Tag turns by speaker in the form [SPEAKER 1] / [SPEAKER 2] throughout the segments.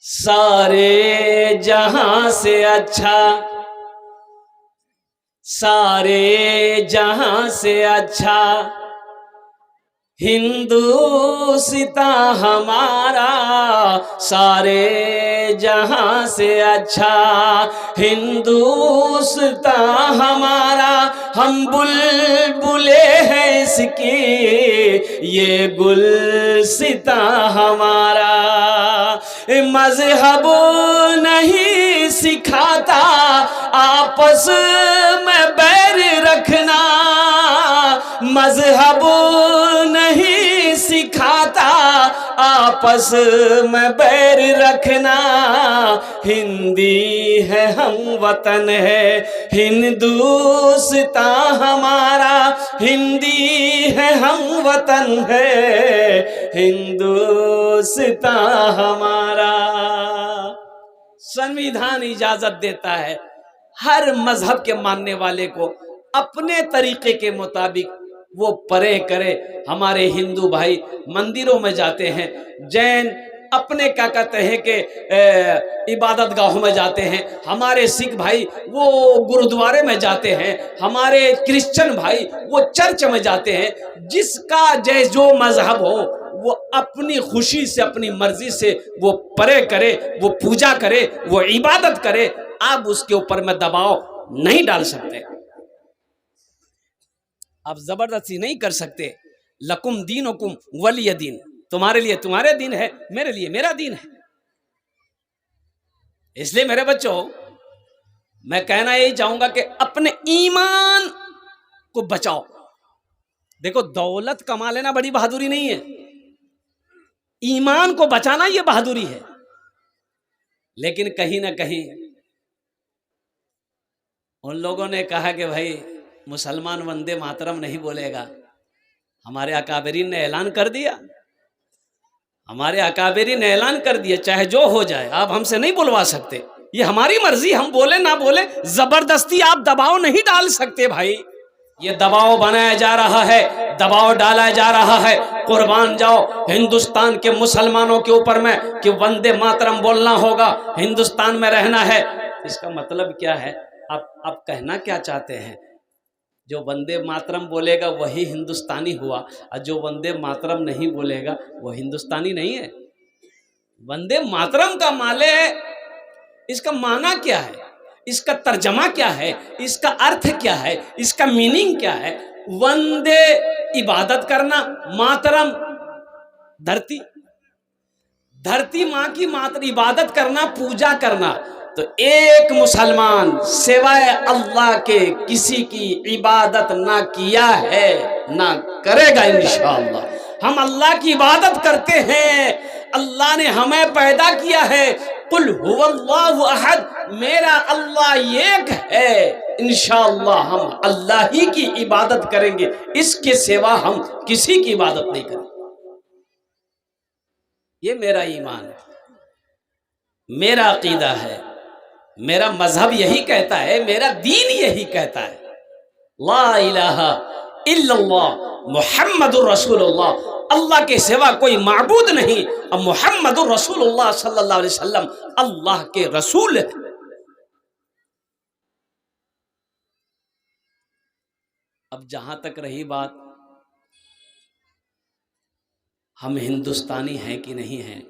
[SPEAKER 1] सारे जहां से अच्छा, सारे जहां से अच्छा हिंदुस्तान हमारा, सारे जहां से अच्छा हिंदुस्तान हमारा। हम बुलबुले हैं इसकी, ये गुलसिता हमारा। मजहब नहीं सिखाता आपस में बैर रखना, मजहब नहीं सिखाता आपस में बैर रखना। हिंदी है हम वतन है हिंदुस्तान हमारा, हिंदी है हम वतन है हिंदुस्तान हमारा। संविधान इजाजत देता है हर मजहब के मानने वाले को अपने तरीके के मुताबिक वो परे करे। हमारे हिंदू भाई मंदिरों में जाते हैं, जैन अपने क्या कहते हैं कि इबादत गाहों में जाते हैं, हमारे सिख भाई वो गुरुद्वारे में जाते हैं, हमारे क्रिश्चियन भाई वो चर्च में जाते हैं। जिसका जो मजहब हो वो अपनी खुशी से अपनी मर्जी से वो परे करे, वो पूजा करे, वो इबादत करे। आप उसके ऊपर में दबाव नहीं डाल सकते, आप जबरदस्ती नहीं कर सकते। लकुम दीनुकुम वलिय दीन, तुम्हारे लिए तुम्हारे दिन है, मेरे लिए मेरा दिन है। इसलिए मेरे बच्चों मैं कहना यही चाहूंगा कि अपने ईमान को बचाओ। देखो दौलत कमा लेना बड़ी बहादुरी नहीं है, ईमान को बचाना यह बहादुरी है। लेकिन कहीं ना कहीं उन लोगों ने कहा कि भाई मुसलमान वंदे मातरम नहीं बोलेगा। हमारे अकाबरीन ने ऐलान कर दिया, हमारे अकाबरीन ने ऐलान कर दिया, चाहे जो हो जाए आप हमसे नहीं बुलवा सकते, ये हमारी मर्जी, हम बोले ना बोले, जबरदस्ती आप दबाव नहीं डाल सकते भाई। ये दबाव बनाया जा रहा है, दबाव डाला जा रहा है। कुर्बान जाओ हिंदुस्तान के मुसलमानों के ऊपर में कि वंदे मातरम बोलना होगा, हिंदुस्तान में रहना है। इसका मतलब क्या है? आप कहना क्या चाहते हैं? जो वंदे मातरम बोलेगा वही हिंदुस्तानी हुआ, और जो वंदे मातरम नहीं बोलेगा वो हिंदुस्तानी नहीं है। वंदे मातरम का माले, इसका माना क्या है, इसका तर्जमा क्या है, इसका अर्थ क्या है, इसका मीनिंग क्या है? वंदे इबादत करना, मातरम धरती, धरती माँ की मात्र इबादत करना, पूजा करना। तो एक मुसलमान सिवाय अल्लाह के किसी की इबादत ना किया है ना करेगा इंशाअल्लाह। हम अल्लाह की इबादत करते हैं, अल्लाह ने हमें पैदा किया है। कुल हुवल्लाहु अहद, मेरा अल्लाह एक है। इंशाअल्लाह हम अल्लाह ही की इबादत करेंगे, इसके सिवा हम किसी की इबादत नहीं करेंगे। ये मेरा ईमान है, मेरा अकीदा है, मेरा मजहब यही कहता है, मेरा दीन यही कहता है। ला इलाहा इल्लल्लाह मुहम्मदुर रसूलुल्लाह, अल्लाह के सिवा कोई माबूद नहीं, और मुहम्मदुर रसूलुल्लाह सल्लल्लाहु अलैहि वसल्लम अल्लाह के रसूल है। अब जहां तक रही बात हम हिंदुस्तानी हैं कि नहीं हैं,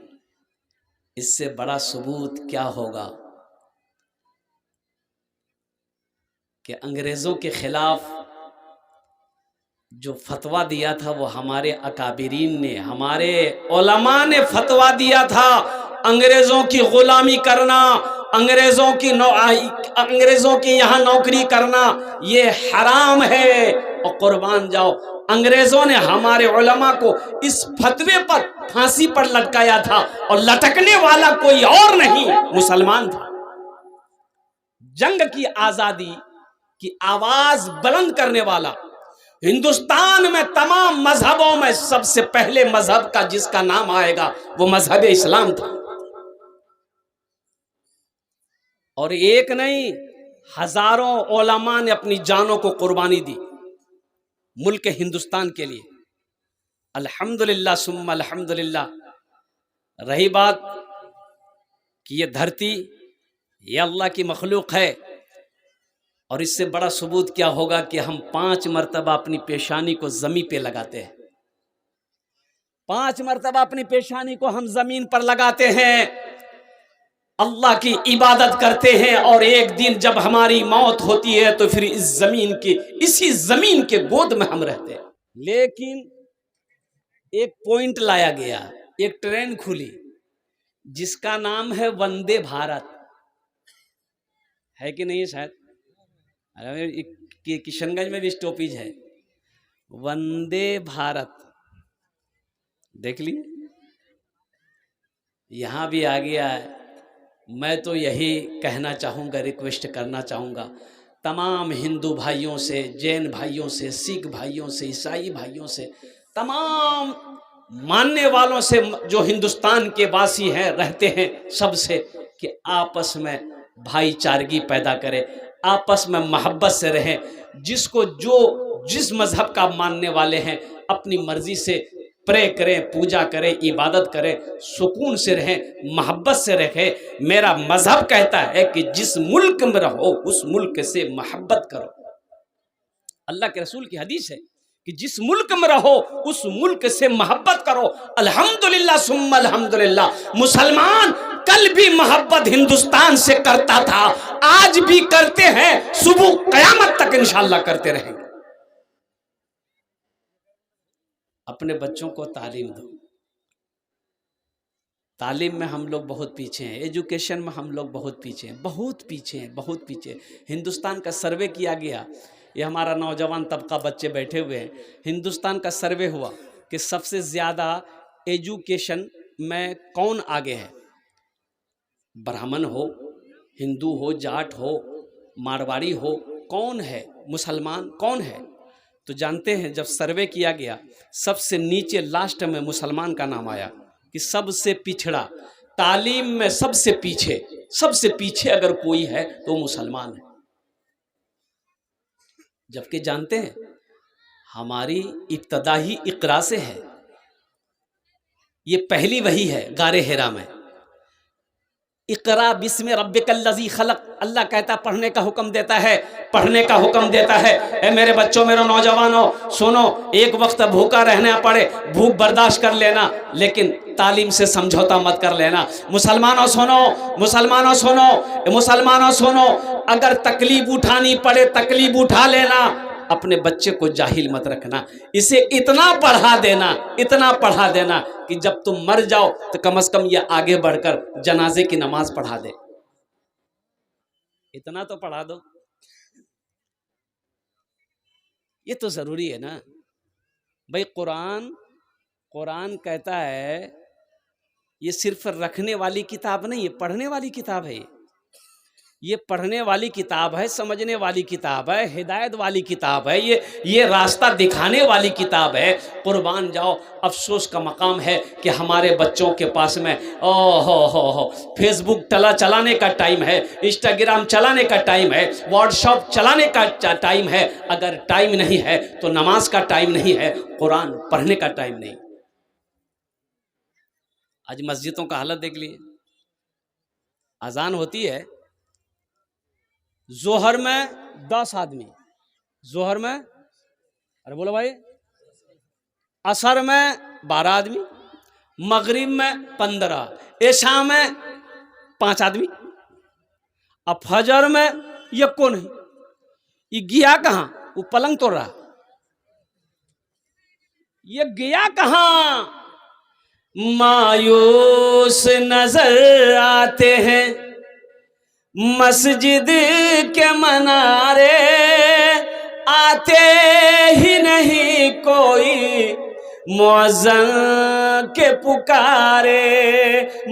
[SPEAKER 1] इससे बड़ा सबूत क्या होगा कि अंग्रेज़ों के खिलाफ जो फतवा दिया था वो हमारे अकाबिरीन ने, हमारे उलमा ने फतवा दिया था। अंग्रेज़ों की गुलामी करना, अंग्रेज़ों की यहाँ नौकरी करना ये हराम है। और कुर्बान जाओ अंग्रेज़ों ने हमारे उलमा को इस फतवे पर फांसी पर लटकाया था, और लटकने वाला कोई और नहीं मुसलमान था। जंग की आज़ादी की आवाज बुलंद करने वाला हिंदुस्तान में तमाम मजहबों में सबसे पहले मजहब का जिसका नाम आएगा वो मजहब इस्लाम था। और एक नहीं, हजारों उलमा ने अपनी जानों को कुर्बानी दी मुल्क हिंदुस्तान के लिए। अल्हम्दुलिल्लाह सुम्मा अल्हम्दुलिल्लाह। रही बात कि ये धरती ये अल्लाह की मखलूक है, और इससे बड़ा सबूत क्या होगा कि हम 5 मरतबा अपनी पेशानी को ज़मीन पे लगाते हैं। 5 मरतबा अपनी पेशानी को हम ज़मीन पर लगाते हैं, अल्लाह की इबादत करते हैं, और एक दिन जब हमारी मौत होती है तो फिर इसी ज़मीन के गोद में हम रहते हैं। लेकिन एक पॉइंट लाया गया, एक ट्रेन खुली जिसका नाम है वंदे भारत, है कि नहीं शायद? अरे किशनगंज में भी स्टॉपेज है वंदे भारत, देख लिए, यहां भी आ गया है। मैं तो यही कहना चाहूँगा, रिक्वेस्ट करना चाहूँगा तमाम हिंदू भाइयों से, जैन भाइयों से, सिख भाइयों से, ईसाई भाइयों से, तमाम मानने वालों से, जो हिंदुस्तान के वासी हैं, रहते हैं, सबसे, कि आपस में भाईचारगी पैदा करें, आपस में मोहब्बत से रहें। जिसको जो जिस मजहब का मानने वाले हैं अपनी मर्जी से प्रे करें, पूजा करें, इबादत करें, सुकून से रहें, मोहब्बत से रहें। मेरा मजहब कहता है कि जिस मुल्क में रहो उस मुल्क से मोहब्बत करो। अल्लाह के रसूल की हदीस है कि जिस मुल्क में रहो उस मुल्क से मोहब्बत करो। अल्हम्दुलिल्लाह सुम्मा अल्हम्दुलिल्लाह, मुसलमान कल भी मोहब्बत हिंदुस्तान से करता था, आज भी करते हैं, सुबह कयामत तक इंशाअल्लाह करते रहेंगे। अपने बच्चों को तालीम दो। तालीम में हम लोग बहुत पीछे हैं, एजुकेशन में हम लोग बहुत पीछे हैं, बहुत पीछे हैं, बहुत पीछे। हिंदुस्तान का सर्वे किया गया, ये हमारा नौजवान तबका बच्चे बैठे हुए हैं, हिंदुस्तान का सर्वे हुआ कि सबसे ज़्यादा एजुकेशन में कौन आगे है। ब्राह्मण हो, हिंदू हो, जाट हो, मारवाड़ी हो, कौन है, मुसलमान कौन है? तो जानते हैं जब सर्वे किया गया सबसे नीचे लास्ट में मुसलमान का नाम आया कि सबसे पिछड़ा, तालीम में सबसे पीछे अगर कोई है तो मुसलमान है। जबकि जानते हैं हमारी इब्तदा ही इकरा से है, ये पहली वही है गारे हिरा में, इकरा बिस्मि रब्बिकल्लज़ी खलक। अल्लाह कहता पढ़ने का हुक्म देता है, पढ़ने का हुक्म देता है। ए मेरे बच्चों, मेरे नौजवानों, सुनो, एक वक्त भूखा रहना पड़े, भूख बर्दाश्त कर लेना, लेकिन तालीम से समझौता मत कर लेना। मुसलमानों सुनो, मुसलमानों सुनो, मुसलमानों सुनो, अगर तकलीफ उठानी पड़े तकलीफ उठा लेना, अपने बच्चे को जाहिल मत रखना। इसे इतना पढ़ा देना, इतना पढ़ा देना कि जब तुम मर जाओ तो कम से कम ये आगे बढ़कर जनाजे की नमाज पढ़ा दे। इतना तो पढ़ा दो, ये तो जरूरी है ना भाई। कुरान कहता है ये सिर्फ रखने वाली किताब नहीं है, पढ़ने वाली किताब है। ये पढ़ने वाली किताब है, समझने वाली किताब है, हिदायत वाली किताब है, ये रास्ता दिखाने वाली किताब है। कुर्बान जाओ, अफसोस का मकाम है कि हमारे बच्चों के पास में हो फेसबुक चलाने का टाइम है, इंस्टाग्राम चलाने का टाइम है, व्हाट्सएप चलाने का टाइम है। अगर टाइम नहीं है तो नमाज का टाइम नहीं है, कुरान पढ़ने का टाइम नहीं। आज मस्जिदों का हालत देख लिए, अजान होती है, जोहर में 10 आदमी, जोहर में, अरे बोलो भाई, असर में 12 आदमी, मगरिब में 15, ऐशा में 5 आदमी, अब फजर में ये कौन है, ये गया कहाँ? वो पलंग तोड़ रहा, ये गया कहाँ? मायूस नजर आते हैं मस्जिद के मनारे, आते ही नहीं कोई मुअज्जिन के पुकारे।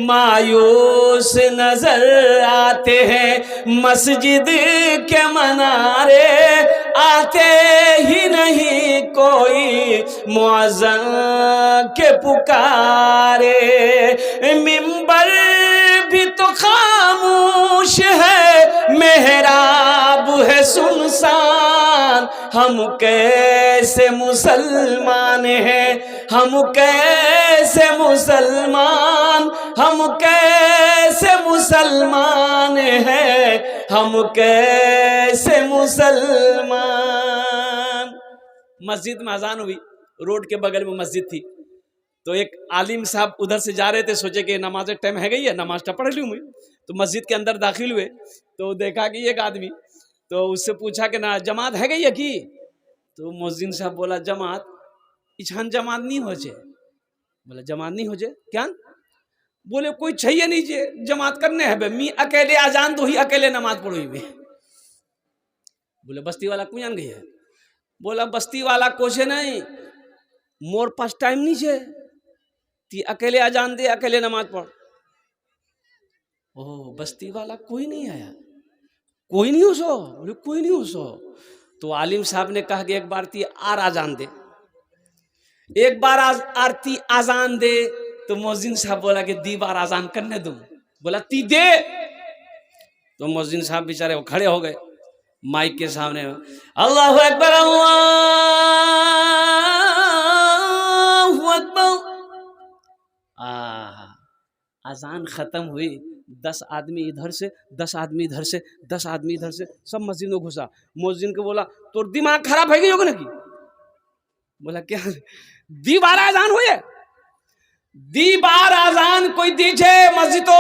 [SPEAKER 1] मायूस नजर आते हैं मस्जिद के मनारे, आते ही नहीं कोई मुअज्जिन के पुकारे। मिंबर भी तो खामोश है, मेहराब है सुनसान, हम कैसे मुसलमान हैं, हम कैसे मुसलमान, हम कैसे मुसलमान। मुसलमान हैं, हम कैसे मुसलमान। मस्जिद में अजान हुई, रोड के बगल में मस्जिद थी, तो एक आलिम साहब उधर से जा रहे थे, सोचे कि नमाज टाइम है गई है, नमाज पढ़ लूँ मैं। तो मस्जिद के अंदर दाखिल हुए तो देखा कि एक आदमी, तो उससे पूछा कि ना जमात है गई है कि? तो मुअज्जिन साहब बोला जमात इछान जमात नहीं हो जे। बोला जमात नहीं हो जे क्या? बोले कोई चाहिए नहीं जे जमात करने है, मी अकेले अजान दो ही अकेले नमाज पढ़ो ही में। बोले बस्ती वाला क्यों जान गई है? बोला बस्ती वाला कोशे नहीं, मोर पास टाइम नहीं छे, ती अकेले अजान दे अकेले नमाज पढ़। ओ बस्ती वाला कोई नहीं आया, कोई नहीं हो सो? बोले कोई नहीं हो सो। तो आलिम साहब ने कहा कि एक बार ती आर आजान दे, एक बार आरती आजान दे। तो मुअज्जिन साहब बोला कि दी बार आजान करने दूं। बोला ती दे। तो मुअज्जिन साहब बेचारे वो खड़े हो गए माइक के सामने, अल्लाहु अकबर अल्लाहु अकबर। आजान खत्म हुई, 10 आदमी इधर से 10 आदमी इधर से 10 आदमी इधर से सब मस्जिद में घुसा। मुअज्जिन को बोला तो दिमाग खराब है गई होगा ना की? बोला क्या? दी बार आजान हुई है, दी बार आजान कोई दीछे मस्जिद तो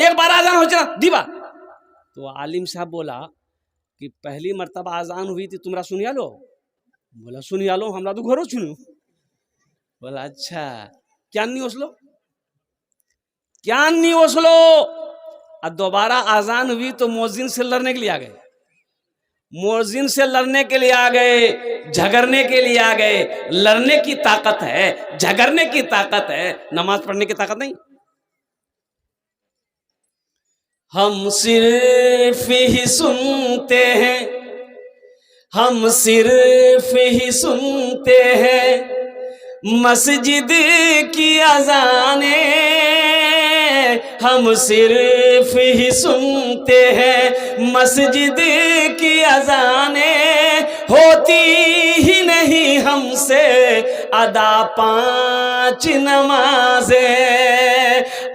[SPEAKER 1] एक बार आजान हो जाए दी बार। तो आलिम साहब बोला कि पहली मर्तबा आजान हुई थी तुमरा सुनिया लो? बोला सुनिया लो, हमरा तो घरों सुनू। बोला अच्छा क्या नहीं ओसलो, क्या नहीं ओसलो। और दोबारा आजान हुई तो मुअज्जिन से लड़ने के लिए आ गए, मुअज्जिन से लड़ने के लिए आ गए, झगड़ने के लिए आ गए। लड़ने की ताकत है, झगड़ने की ताकत है, नमाज पढ़ने की ताकत नहीं। हम सिर्फ ही सुनते हैं, हम सिर्फ ही सुनते हैं मस्जिद की अज़ाने, हम सिर्फ ही सुनते हैं मस्जिद की अज़ाने, होती ही नहीं हमसे अदा 5 नमाज़ें,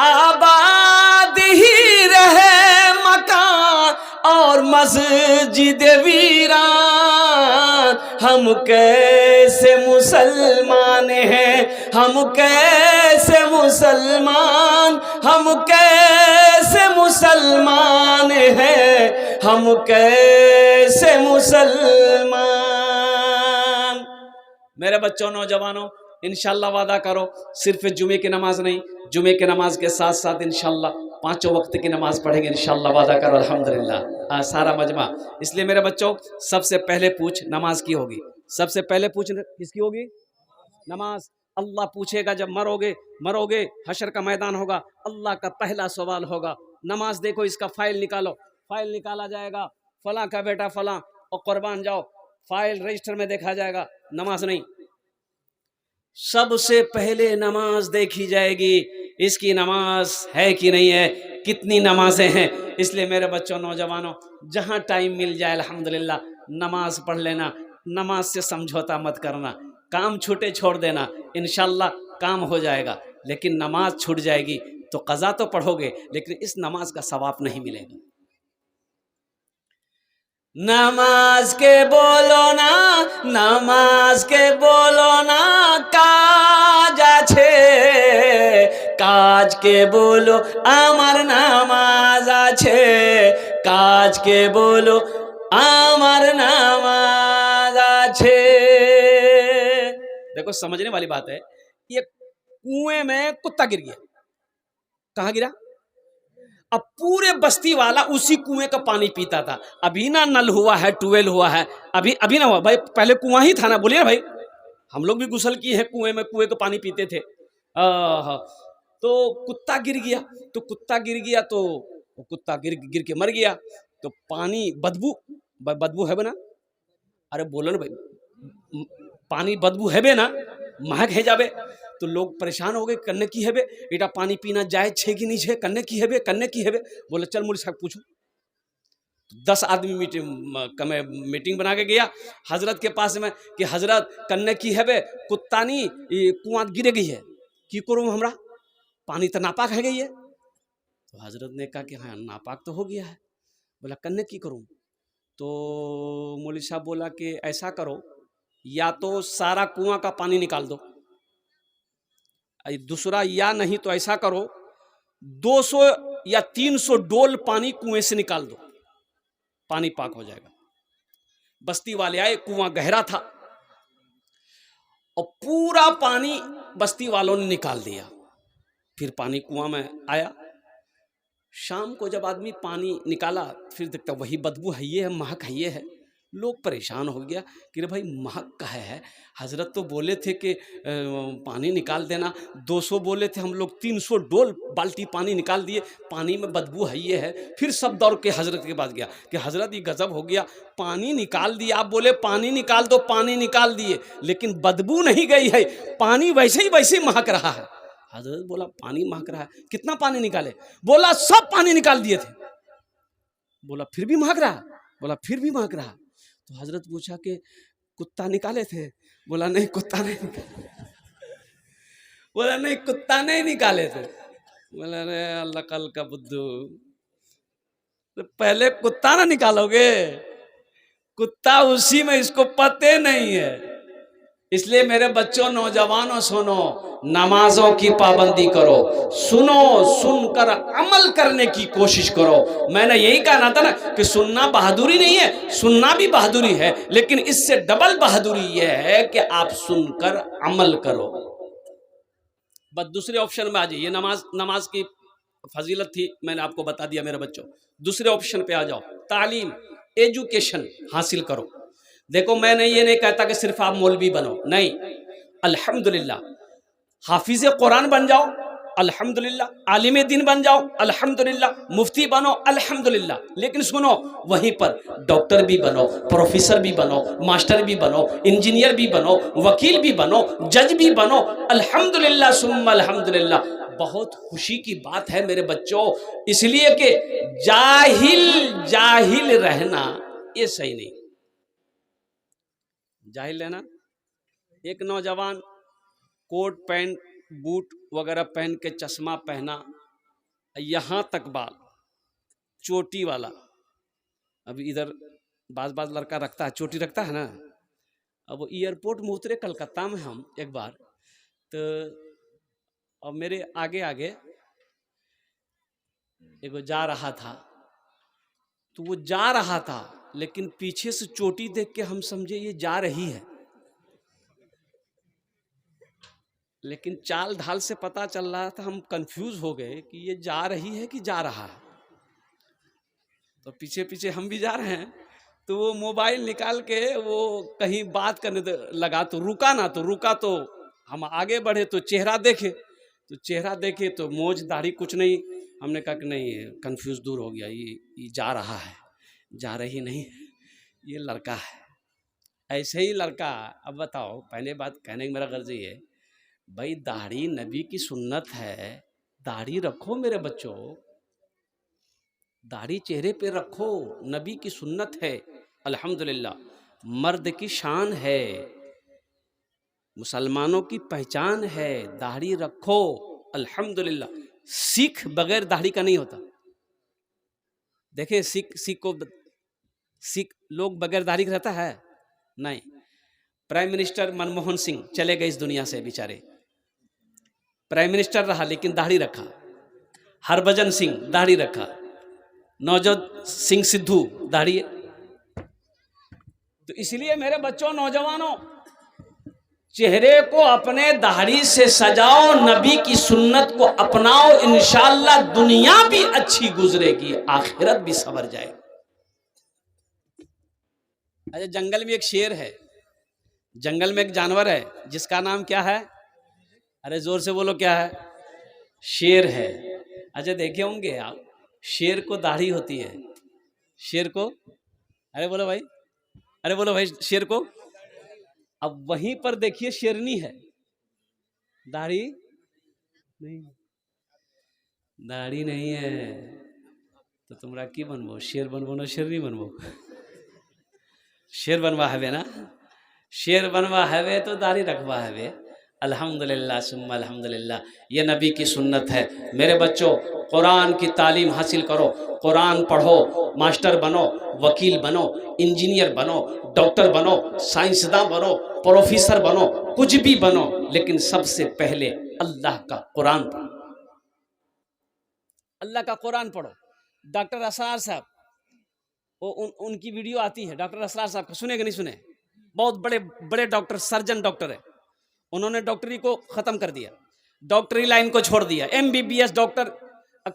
[SPEAKER 1] आबाद ही रहे मकान और मस्जिद वीरान। हम कैसे मुसलमान हैं, हम कैसे मुसलमान, हम कैसे मुसलमान हैं, हम कैसे मुसलमान। मेरे बच्चों नौजवानों, इंशाल्लाह वादा करो सिर्फ जुमे की नमाज नहीं, जुमे की नमाज के साथ साथ इंशाल्लाह 5 वक्त की नमाज पढ़ेंगे इंशाल्लाह, वादा करो अल्हम्दुलिल्लाह सारा मजमा। इसलिए मेरे बच्चों सबसे पहले पूछ नमाज की होगी, सबसे पहले पूछ किसकी होगी? नमाज। अल्लाह पूछेगा जब मरोगे, मरोगे हशर का मैदान होगा, अल्लाह का पहला सवाल होगा नमाज देखो इसका फाइल निकालो। फाइल निकाला जाएगा, फलां का बेटा फलां और कुर्बान जाओ, फाइल रजिस्टर में देखा जाएगा, नमाज नहीं। सबसे पहले नमाज देखी जाएगी, इसकी नमाज है कि नहीं है, कितनी नमाजें हैं। इसलिए मेरे बच्चों नौजवानों, जहाँ टाइम मिल जाए अल्हम्दुलिल्लाह नमाज पढ़ लेना, नमाज से समझौता मत करना, काम छूटे छोड़ देना, इंशाल्लाह काम हो जाएगा। लेकिन नमाज छूट जाएगी तो क़ज़ा तो पढ़ोगे लेकिन इस नमाज का सवाब नहीं मिलेगा। नमाज के बोलो ना, नमाज के बोलो ना काज आछे, काज के बोलो आमार नमाज आछे, काज के बोलो आमार नमाज आछे। देखो समझने वाली बात है, ये कुएं में कुत्ता गिर गया, कहाँ गिरा? अब पूरे बस्ती वाला उसी कुएं का पानी पीता था। अभी ना नल हुआ है, ट्यूबवेल हुआ है, अभी ना हुआ भाई, पहले कुआं ही था ना। बोलिए ना भाई, हम लोग भी गुसल किए हैं कुएं में, कुएं का पानी पीते थे। तो कुत्ता गिर गया, तो कुत्ता गिर गया तो कुत्ता गिर के मर गया। तो पानी बदबू है बना, अरे बोलो ना भाई, पानी बदबू है बे ना, महक है जाबे। तो लोग परेशान हो गए, करने की है बे, बेटा पानी पीना जायज छे कि नहीं छे, करने की है बे, करने की है बे। बोले चल मुझे साहब पूछो। 10 आदमी मीटिंग बना के गया हजरत के पास में कि हजरत करने की है बे, कुत्ता नहीं कुआं गिरे गई है, की करूँ हमरा, पानी तो नापाक है गई है। तो हजरत ने कहा कि हाँ नापाक तो हो गया है। बोला करने की करूं? तो मौलवी साहब बोला कि ऐसा करो, या तो सारा कुआं का पानी निकाल दो, दूसरा या नहीं तो ऐसा करो 200 या 300 डोल पानी कुएं से निकाल दो, पानी पाक हो जाएगा। बस्ती वाले आए, कुआं गहरा था और पूरा पानी बस्ती वालों ने निकाल दिया। फिर पानी कुआं में आया। शाम को जब आदमी पानी निकाला फिर देखता वही बदबू है, ये है, महक है, ये है। लोग परेशान हो गया कि रे भाई महक का है, हजरत तो बोले थे कि पानी निकाल देना, 200 बोले थे, हम लोग 300 डोल बाल्टी पानी निकाल दिए, पानी में बदबू है, ये है। फिर सब दौड़ के हजरत के पास गया कि हजरत ये गजब हो गया, पानी निकाल दिया, आप बोले पानी निकाल दो, पानी निकाल दिए, लेकिन बदबू नहीं गई है, पानी वैसे ही वैसे महक रहा है। हजरत बोला पानी महक रहा है, कितना पानी निकाले? बोला सब पानी निकाल दिए थे। बोला फिर भी महक रहा? बोला फिर भी महक रहा। तो हजरत पूछा कि कुत्ता निकाले थे? बोला नहीं कुत्ता नहीं निकाले। बोला नहीं कुत्ता नहीं निकाले थे। बोला अरे अल्लाह कल का बुद्धू, तो पहले कुत्ता ना निकालोगे? कुत्ता उसी में, इसको पते नहीं है। इसलिए मेरे बच्चों, नौजवानों, सुनो, नमाजों की पाबंदी करो, सुनो, सुनकर अमल करने की कोशिश करो। मैंने यही कहना था ना कि सुनना बहादुरी नहीं है, सुनना भी बहादुरी है, लेकिन इससे डबल बहादुरी यह है कि आप सुनकर अमल करो। बस दूसरे ऑप्शन में आ जाइए। नमाज की फजीलत थी, मैंने आपको बता दिया मेरे बच्चों। दूसरे ऑप्शन पे आ जाओ, तालीम, एजुकेशन हासिल करो। देखो मैंने ये नहीं कहता कि सिर्फ आप मौलवी बनो, नहीं, अल्हम्दुलिल्लाह हाफिज कुरान बन जाओ, अल्हम्दुलिल्लाह आलिम दीन बन जाओ, अल्हम्दुलिल्लाह मुफ्ती बनो, अल्हम्दुलिल्लाह। लेकिन सुनो, वहीं पर डॉक्टर भी बनो, प्रोफेसर भी बनो, मास्टर भी बनो, इंजीनियर भी बनो, वकील भी बनो, जज भी बनो, अल्हम्दुलिल्लाह सुम्मा अल्हम्दुलिल्लाह। बहुत खुशी की बात है मेरे बच्चों, इसलिए कि जाहिल रहना ये सही नहीं। जाहिल रहना, एक नौजवान कोट पैंट बूट वगैरह पहन के चश्मा पहना, यहाँ तक बाल, चोटी वाला। अभी इधर बाज लड़का रखता है, चोटी रखता है ना। अब वो एयरपोर्ट में उतरे कलकत्ता में हम एक बार, तो और मेरे आगे आगे एगो जा रहा था, तो वो जा रहा था लेकिन पीछे से चोटी देख के हम समझे ये जा रही है, लेकिन चाल ढाल से पता चल रहा था, हम कंफ्यूज हो गए कि ये जा रही है कि जा रहा है। तो पीछे पीछे हम भी जा रहे हैं, तो वो मोबाइल निकाल के वो कहीं बात करने लगा, तो रुका ना, तो रुका तो हम आगे बढ़े, तो चेहरा देखे तो मोज दाढ़ी कुछ नहीं। हमने कहा कि नहीं, कंफ्यूज दूर हो गया, ये जा रहा है, जा रही नहीं, ये लड़का है। ऐसे ही लड़का। अब बताओ, पहले बात कहने की मेरा गर्ज ये है भाई, दाढ़ी नबी की सुन्नत है, दाढ़ी रखो मेरे बच्चों, दाढ़ी चेहरे पे रखो, नबी की सुन्नत है, अल्हम्दुलिल्लाह, मर्द की शान है, मुसलमानों की पहचान है, दाढ़ी रखो, अल्हम्दुलिल्लाह। सिख बगैर दाढ़ी का नहीं होता। देखे सिख लोग बगैर दाढ़ी का रहता है नहीं। प्राइम मिनिस्टर मनमोहन सिंह चले गए इस दुनिया से, बेचारे प्राइम मिनिस्टर रहा लेकिन दाढ़ी रखा। हरभजन सिंह दाढ़ी रखा, नवजोत सिंह सिद्धू दाढ़ी। तो इसलिए मेरे बच्चों, नौजवानों, चेहरे को अपने दाढ़ी से सजाओ, नबी की सुन्नत को अपनाओ, इंशाअल्लाह दुनिया भी अच्छी गुजरेगी, आखिरत भी संवर जाएगी। अच्छा, जंगल में एक शेर है, जंगल में एक जानवर है जिसका नाम क्या है? अरे जोर से बोलो, क्या है? शेर है। अच्छा, देखे होंगे आप, शेर को दाढ़ी होती है, शेर को, अरे बोलो भाई, अरे बोलो भाई, शेर को। अब वहीं पर देखिए शेरनी है, दाढ़ी नहीं, दाढ़ी नहीं है, तो तुमरा की बनबो? शेर बनबो ना शेरनी बनबो? शेर बनवा हवे ना, शेर बनवा हवे तो दाढ़ी रखवा हवे। अल्हम्दुलिल्लाह सुम्मा अल्हम्दुलिल्लाह, ये नबी की सुन्नत है। मेरे बच्चों, कुरान की तालीम हासिल करो, कुरान पढ़ो, मास्टर बनो, वकील बनो, इंजीनियर बनो, डॉक्टर बनो, साइंसदान बनो, प्रोफेसर बनो, कुछ भी बनो, लेकिन सबसे पहले अल्लाह का कुरान पढ़ो, अल्लाह का कुरान पढ़ो। डॉक्टर असरार साहब, वो उनकी वीडियो आती है, डॉक्टर असरार साहब को सुने कि नहीं सुने? बहुत बड़े बड़े डॉक्टर, सर्जन डॉक्टर है। उन्होंने डॉक्टरी को ख़त्म कर दिया, डॉक्टरी लाइन को छोड़ दिया, MBBS डॉक्टर,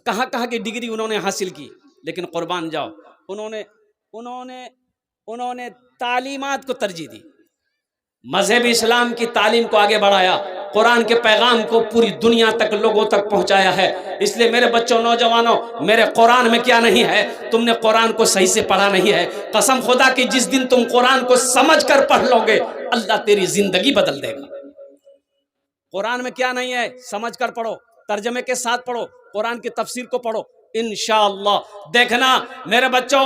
[SPEAKER 1] कहाँ कहाँ की डिग्री उन्होंने हासिल की, लेकिन कुर्बान जाओ, उन्होंने उन्होंने उन्होंने तालीमात को तरजीह दी, मजहब इस्लाम की तालीम को आगे बढ़ाया, कुरान के पैगाम को पूरी दुनिया तक लोगों तक पहुंचाया है। इसलिए मेरे बच्चों, नौजवानों, मेरे कुरान में क्या नहीं है? तुमने कुरान को सही से पढ़ा नहीं है। कसम खुदा की, जिस दिन तुम कुरान को समझ कर पढ़ लोगे, अल्लाह तेरी जिंदगी बदल देगा। कुरान में क्या नहीं है, समझ कर पढ़ो, तर्जमे के साथ पढ़ो, कुरान की तफसीर को पढ़ो, इंशाअल्लाह। देखना मेरे बच्चों,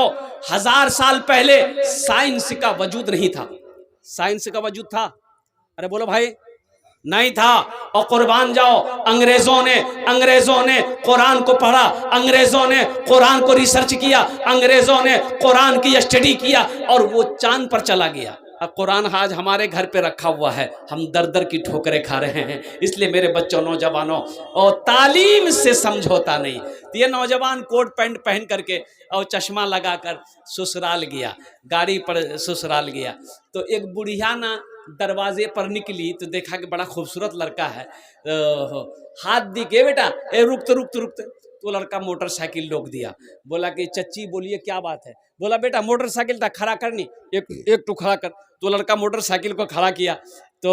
[SPEAKER 1] 1000 साल पहले साइंस का वजूद नहीं था। साइंस का वजूद था? अरे बोलो भाई, नहीं था। और कुर्बान जाओ, अंग्रेजों ने कुरान को पढ़ा, अंग्रेजों ने कुरान को रिसर्च किया, अंग्रेजों ने कुरान की स्टडी किया, और वो चांद पर चला गया। अब कुरान आज हमारे घर पे रखा हुआ है, हम दर दर की ठोकरें खा रहे हैं। इसलिए मेरे बच्चों, नौजवानों, और तालीम से समझौता नहीं। तो ये नौजवान कोट पैंट पहन करके और चश्मा लगाकर ससुराल गया, गाड़ी पर ससुराल गया, तो एक बुढ़िया ना दरवाजे पर निकली, तो देखा कि बड़ा खूबसूरत लड़का है, हाथ दी के बेटा, ए रुकते। तो लड़का मोटरसाइकिल रोक दिया, बोला कि चच्ची बोलिए क्या बात है? बोला बेटा मोटरसाइकिल था खड़ा करनी, एक तो खड़ा कर। तो लड़का मोटरसाइकिल को खड़ा किया, तो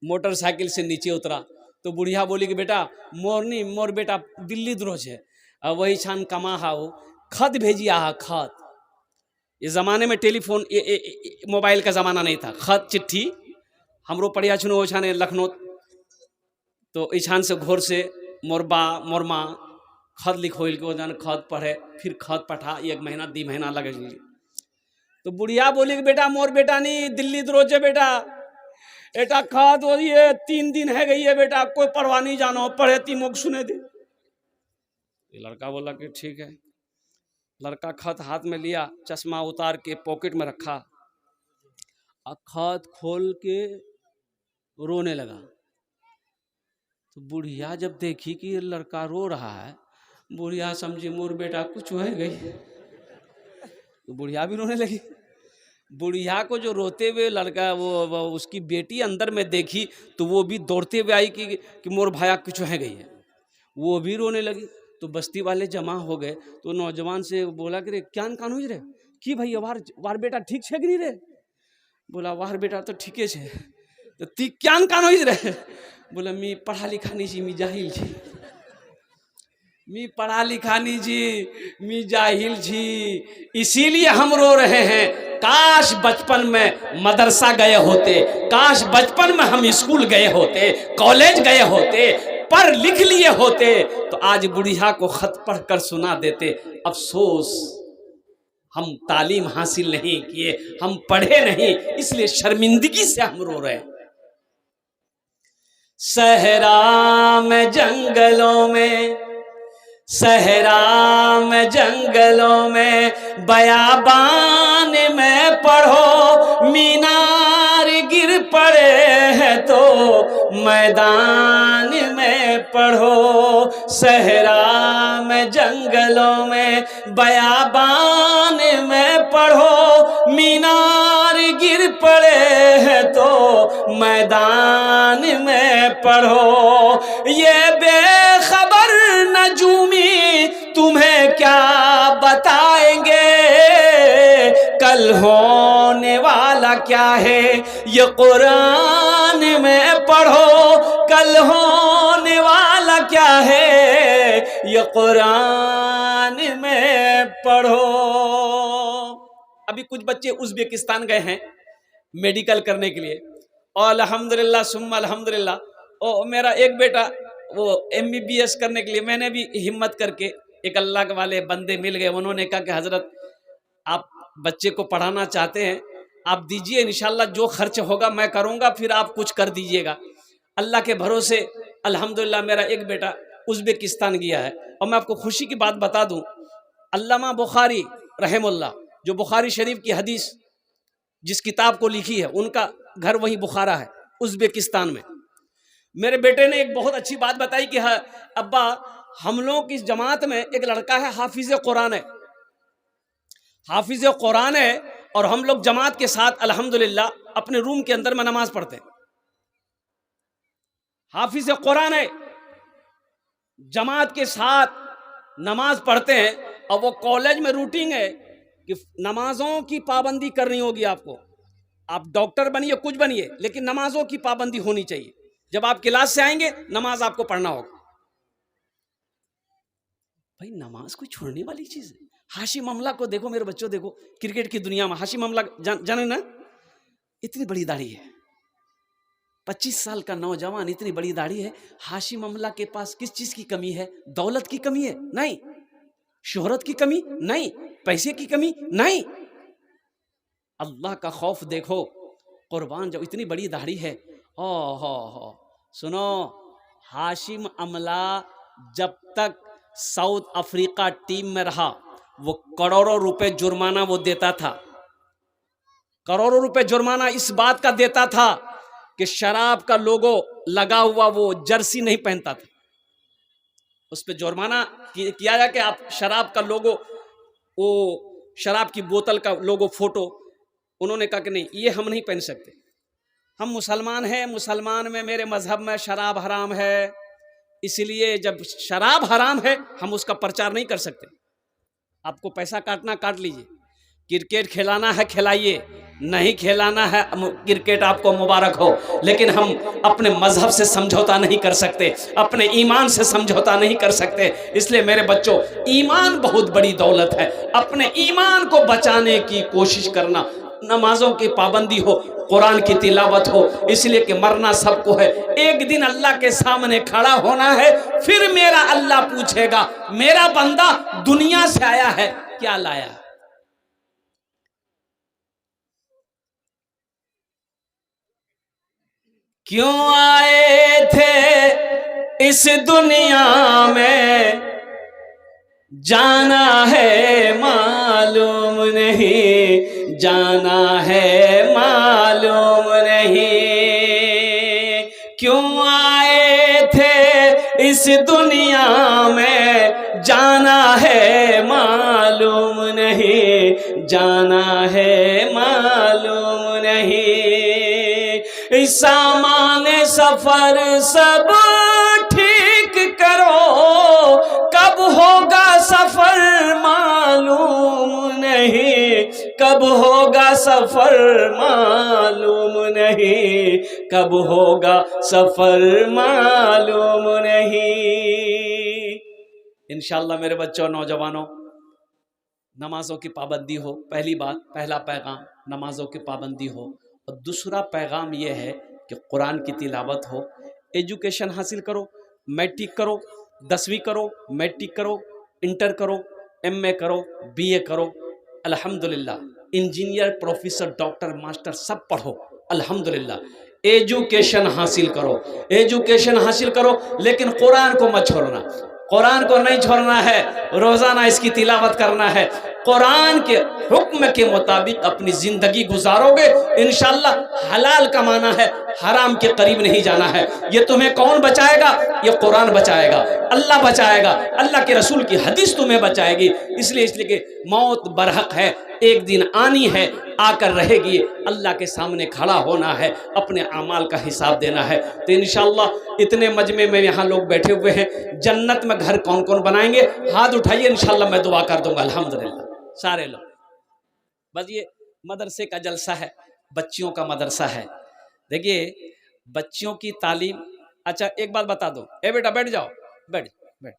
[SPEAKER 1] मोटरसाइकिल से नीचे उतरा, तो बुढ़िया बोली कि बेटा मोर बेटा दिल्ली द्रोज है, वही छान कमा हाउ, खत भेजिया हा, खत। इस ज़माने में टेलीफोन मोबाइल का ज़माना नहीं था, खत चिट्ठी हमरो पढ़िया छुनो ओछाने लखनऊ, तो ईछान से घोर से मोरमा खत लिखोल के जान खत पढ़े, फिर खत पठा, 1 महीना 2 महीना लगे। तो बुढ़िया बोली कि बेटा मोर बेटा नहीं दिल्ली द्रोजे बेटा, एटा खत हो ये 3 दिन है गई है बेटा, कोई परवाह नहीं जानो, पढ़े ती मुख सुने दे। लड़का बोला कि ठीक है। लड़का खत हाथ में लिया, चश्मा उतार के पॉकेट में रखा, और खत खोल के रोने लगा। तो बुढ़िया जब देखी कि ये लड़का रो रहा है, बुढ़िया समझी मोर बेटा कुछ है गई, तो बुढ़िया भी रोने लगी। बुढ़िया को जो रोते हुए लड़का वो उसकी बेटी अंदर में देखी, तो वो भी दौड़ते हुए आई कि मोर भाया कुछ है गई है, वो भी रोने लगी। तो बस्ती वाले जमा हो गए, तो नौजवान से बोला कि रे क्या कान हुई रे, कि भाई वार बेटा ठीक छे कि नहीं रे? बोला वार बेटा तो ठीके छे। तो ती क्या कान हुई रे? बोला मी पढ़ा लिखा नहीं जी, मी जाहिल छी, मी पढ़ा लिखा नहीं जी, मी जाहिल छी, इसीलिए हम रो रहे हैं। काश बचपन में मदरसा गए होते, काश बचपन में हम स्कूल गए होते, कॉलेज गए होते, पढ़ लिख लिए होते, तो आज बुढ़िया को खत पढ़कर सुना देते। अफसोस हम तालीम हासिल नहीं किए, हम पढ़े नहीं, इसलिए शर्मिंदगी से हम रो रहे हैं। सहरा में जंगलों में, सहरा में जंगलों में, बयाबान में पढ़ो, मीनार गिर पड़े हैं तो मैदान में पढ़ो। सहरा में जंगलों में, बयाबान में पढ़ो, मीनार गिर पड़े हैं तो मैदान में पढ़ो। ये बेखबर नजूमी तुम्हें क्या बताएंगे, कल होने वाला क्या है ये कुरान में पढ़ो, कल होने वाला क्या है ये कुरान में पढ़ो। अभी कुछ बच्चे उज़्बेकिस्तान गए हैं मेडिकल करने के लिए, और अल्हम्दुलिल्लाह सुम्मा अल्हम्दुलिल्लाह, और मेरा एक बेटा वो MBBS करने के लिए, मैंने भी हिम्मत करके, एक अल्लाह के वाले बंदे मिल गए, उन्होंने कहा कि हजरत आप बच्चे को पढ़ाना चाहते हैं आप दीजिए, इंशाल्लाह जो खर्च होगा मैं करूँगा, फिर आप कुछ कर दीजिएगा। अल्लाह के भरोसे अल्हम्दुलिल्लाह मेरा एक बेटा उज़्बेकिस्तान गया है। और मैं आपको खुशी की बात बता दूं, अल्लामा बुखारी रहमुल्लाह, जो बुखारी शरीफ की हदीस जिस किताब को लिखी है, उनका घर वहीं बुखारा है, उज़्बेकिस्तान में। मेरे बेटे ने एक बहुत अच्छी बात बताई कि हाँ अब्बा, हम लोग की जमात में एक लड़का है, हाफिज कुरान है, हाफिज कुरान है, और हम लोग जमात के साथ अल्हम्दुलिल्लाह अपने रूम के अंदर में नमाज पढ़ते हैं। हाफिज कुरान है, जमात के साथ नमाज पढ़ते हैं, और वो कॉलेज में रूटीन है कि नमाजों की पाबंदी करनी होगी आपको। आप डॉक्टर बनिए, कुछ बनिए, लेकिन नमाजों की पाबंदी होनी चाहिए। जब आप क्लास से आएंगे नमाज आपको पढ़ना होगा। भाई नमाज कोई छोड़ने वाली चीज है। हाशिम अमला को देखो मेरे बच्चों, देखो क्रिकेट की दुनिया में हाशिम अमला जाने ना, इतनी बड़ी दाढ़ी है, 25 साल का नौजवान, इतनी बड़ी दाढ़ी है। हाशिम अमला के पास किस चीज की कमी है? दौलत की कमी है? नहीं। शोहरत की कमी? नहीं। पैसे की कमी? नहीं। अल्लाह का खौफ देखो, कुर्बान, जब इतनी बड़ी दाढ़ी है। हो सुनो, हाशिम अमला जब तक साउथ अफ्रीका टीम में रहा, वो करोड़ों रुपए जुर्माना वो देता था। करोड़ों रुपए जुर्माना इस बात का देता था कि शराब का लोगो लगा हुआ वो जर्सी नहीं पहनता था। उस पर जुर्माना किया जाए कि आप शराब का लोगो, वो शराब की बोतल का लोगो, फोटो, उन्होंने कहा कि नहीं, ये हम नहीं पहन सकते, हम मुसलमान हैं, मुसलमान में मेरे मजहब में शराब हराम है, इसलिए जब शराब हराम है हम उसका प्रचार नहीं कर सकते। आपको पैसा काटना काट लीजिए, क्रिकेट खिलाना है खिलाइए, नहीं खिलाना है क्रिकेट आपको मुबारक हो, लेकिन हम अपने मजहब से समझौता नहीं कर सकते, अपने ईमान से समझौता नहीं कर सकते। इसलिए मेरे बच्चों, ईमान बहुत बड़ी दौलत है, अपने ईमान को बचाने की कोशिश करना। नमाजों की पाबंदी हो, कुरान की तिलावत हो, इसलिए कि मरना सबको है, एक दिन अल्लाह के सामने खड़ा होना है, फिर मेरा अल्लाह पूछेगा, मेरा बंदा दुनिया से आया है क्या लाया? क्यों आए थे इस दुनिया में, जाना है मालूम नहीं, जाना है मालूम नहीं। क्यों आए थे इस दुनिया में, जाना है मालूम नहीं, जाना है मालूम नहीं। सामान सफर सब ठीक करो, कब होगा सफर मालूम नहीं, कब होगा सफर मालूम नहीं, कब होगा सफर मालूम नहीं। इंशाअल्लाह मेरे बच्चों, नौजवानों, नमाजों की पाबंदी हो। पहली बात, पहला पैगाम नमाजों की पाबंदी हो, और दूसरा पैगाम यह है कि कुरान की तिलावत हो। एजुकेशन हासिल करो, मैट्रिक करो, 10वीं करो, मैट्रिक करो, इंटर करो, MA करो, BA करो, अल्हम्दुलिल्लाह, इंजीनियर, प्रोफेसर, डॉक्टर, मास्टर सब पढ़ो, अल्हम्दुलिल्लाह। एजुकेशन हासिल करो, एजुकेशन हासिल करो, लेकिन कुरान को मत छोड़ना। कुरान को नहीं छोड़ना है, रोजाना इसकी तिलावत करना है। कुरान के हुक्म के मुताबिक अपनी जिंदगी गुजारोगे, इंशाअल्लाह हलाल कमाना है, हराम के करीब नहीं जाना है। ये तुम्हें कौन बचाएगा? ये कुरान बचाएगा, अल्लाह बचाएगा, अल्लाह के रसूल की हदीस तुम्हें बचाएगी। इसलिए कि मौत बरहक है, एक दिन आनी है, आकर रहेगी, अल्लाह के सामने खड़ा होना है, अपने अमाल का हिसाब देना है। तो इंशाअल्लाह इतने मजमे में यहाँ लोग बैठे हुए हैं, जन्नत में घर कौन कौन बनाएंगे? हाथ उठाइए, इंशाअल्लाह मैं दुआ कर दूंगा। अल्हम्दुलिल्लाह सारे लोग। बस ये मदरसे का जलसा है, बच्चियों का मदरसा है। देखिए बच्चियों की तालीम। अच्छा एक बात बता दो, ए बेटा बैठ जाओ, बैठ बैठ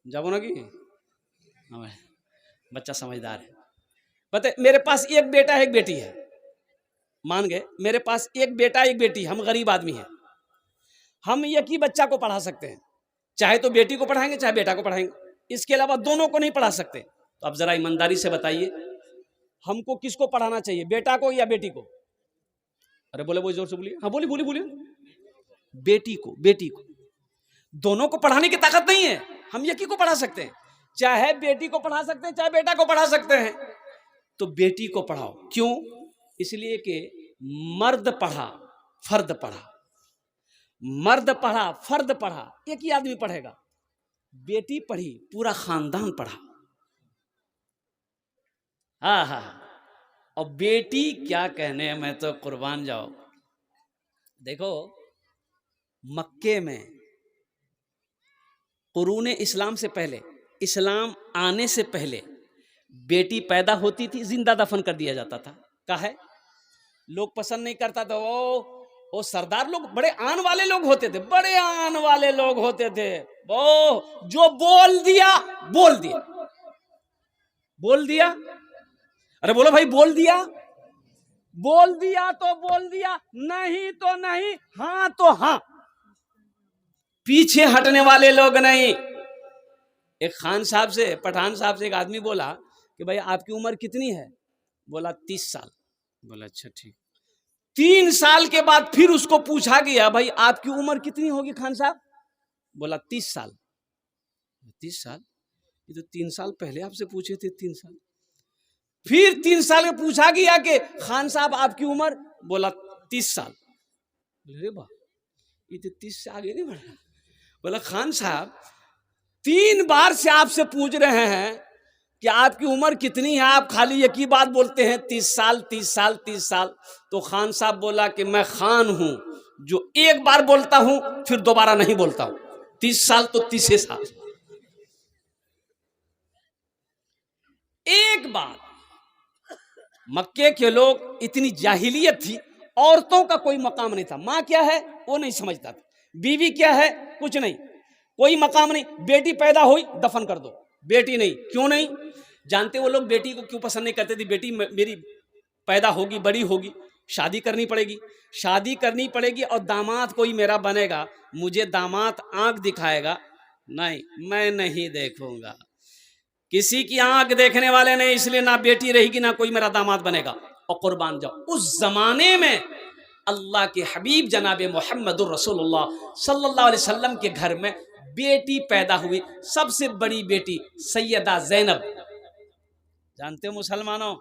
[SPEAKER 1] जाओ ना कि बच्चा समझदार है। बता, मेरे पास एक बेटा है एक बेटी है, मान गए, मेरे पास एक बेटा एक बेटी, हम गरीब आदमी हैं, हम एक ही बच्चा को पढ़ा सकते हैं, चाहे तो बेटी को पढ़ाएंगे चाहे बेटा को पढ़ाएंगे, इसके अलावा दोनों को नहीं पढ़ा सकते। तो अब जरा ईमानदारी से बताइए, हमको किसको पढ़ाना चाहिए, बेटा को या बेटी को? अरे बोले, वो जोर से बोलिए। हाँ बोलिए बोलिए बोलिए। बेटी को, बेटी को। दोनों को पढ़ाने की ताकत नहीं है, हम एक ही को पढ़ा सकते हैं। चाहे बेटी को पढ़ा सकते हैं, चाहे बेटा को पढ़ा सकते हैं। तो बेटी को पढ़ाओ। क्यों? इसलिए कि मर्द पढ़ा फर्द पढ़ा, मर्द पढ़ा फर्द पढ़ा, एक ही आदमी पढ़ेगा। बेटी पढ़ी पूरा खानदान पढ़ा। हाँ हाँ। और बेटी क्या कहने, मैं तो कुर्बान जाओ। देखो मक्के में कुरूने इस्लाम से पहले, इस्लाम आने से पहले बेटी पैदा होती थी, जिंदा दफन कर दिया जाता था। काहे? लोग पसंद नहीं करता था। वो सरदार लोग बड़े आन वाले लोग होते थे, बड़े आन वाले लोग होते थे। वो जो बोल दिया बोल दिया, बोल दिया। अरे बोलो भाई, बोल दिया, बोल दिया तो बोल दिया, नहीं तो नहीं, हाँ तो हाँ। पीछे हटने वाले लोग नहीं। एक खान साहब से, पठान साहब से एक आदमी बोला कि भाई आपकी उम्र कितनी है? बोला 30 साल। बोला अच्छा ठीक। 3 साल के बाद फिर उसको पूछा गया, भाई आपकी उम्र कितनी होगी खान साहब? बोला 30 साल। 30 साल? ये तो 3 साल पहले आपसे पूछे थे। 3 साल। फिर 3 साल में पूछा गया कि खान साहब आपकी उम्र? बोला 30 साल। अरे वाह, ये तो 30 से आगे नहीं बढ़ा। बोला खान साहब 3 बार से आपसे पूछ रहे हैं कि आपकी उम्र कितनी है, आप खाली एक ही बात बोलते हैं 30 साल 30 साल 30 साल। तो खान साहब बोला कि मैं खान हूं जो एक बार बोलता हूं फिर दोबारा नहीं बोलता हूं। 30 साल तो 30 साल। एक बार मक्के के लोग, इतनी जाहिलियत थी, औरतों का कोई मकाम नहीं था। माँ क्या है वो नहीं समझता था, बीवी क्या है कुछ नहीं, कोई मकाम नहीं। बेटी पैदा हुई दफन कर दो, बेटी नहीं। क्यों नहीं? जानते वो लोग बेटी को क्यों पसंद नहीं करते थे? बेटी मेरी पैदा होगी, बड़ी होगी, शादी करनी पड़ेगी, शादी करनी पड़ेगी और दामाद कोई मेरा बनेगा, मुझे दामाद आंख दिखाएगा, नहीं मैं नहीं देखूंगा। किसी की आंख देखने वाले नहीं, इसलिए ना बेटी रहेगी ना कोई मेरा दामाद बनेगा। और कुर्बान जाओ, उस जमाने में अल्लाह के हबीब जनाब मोहम्मदुर रसूलुल्लाह सल्लल्लाहु अलैहि वसल्लम के घर में बेटी पैदा हुई। सबसे बड़ी बेटी सैयदा ज़ैनब। जानते हो मुसलमानों,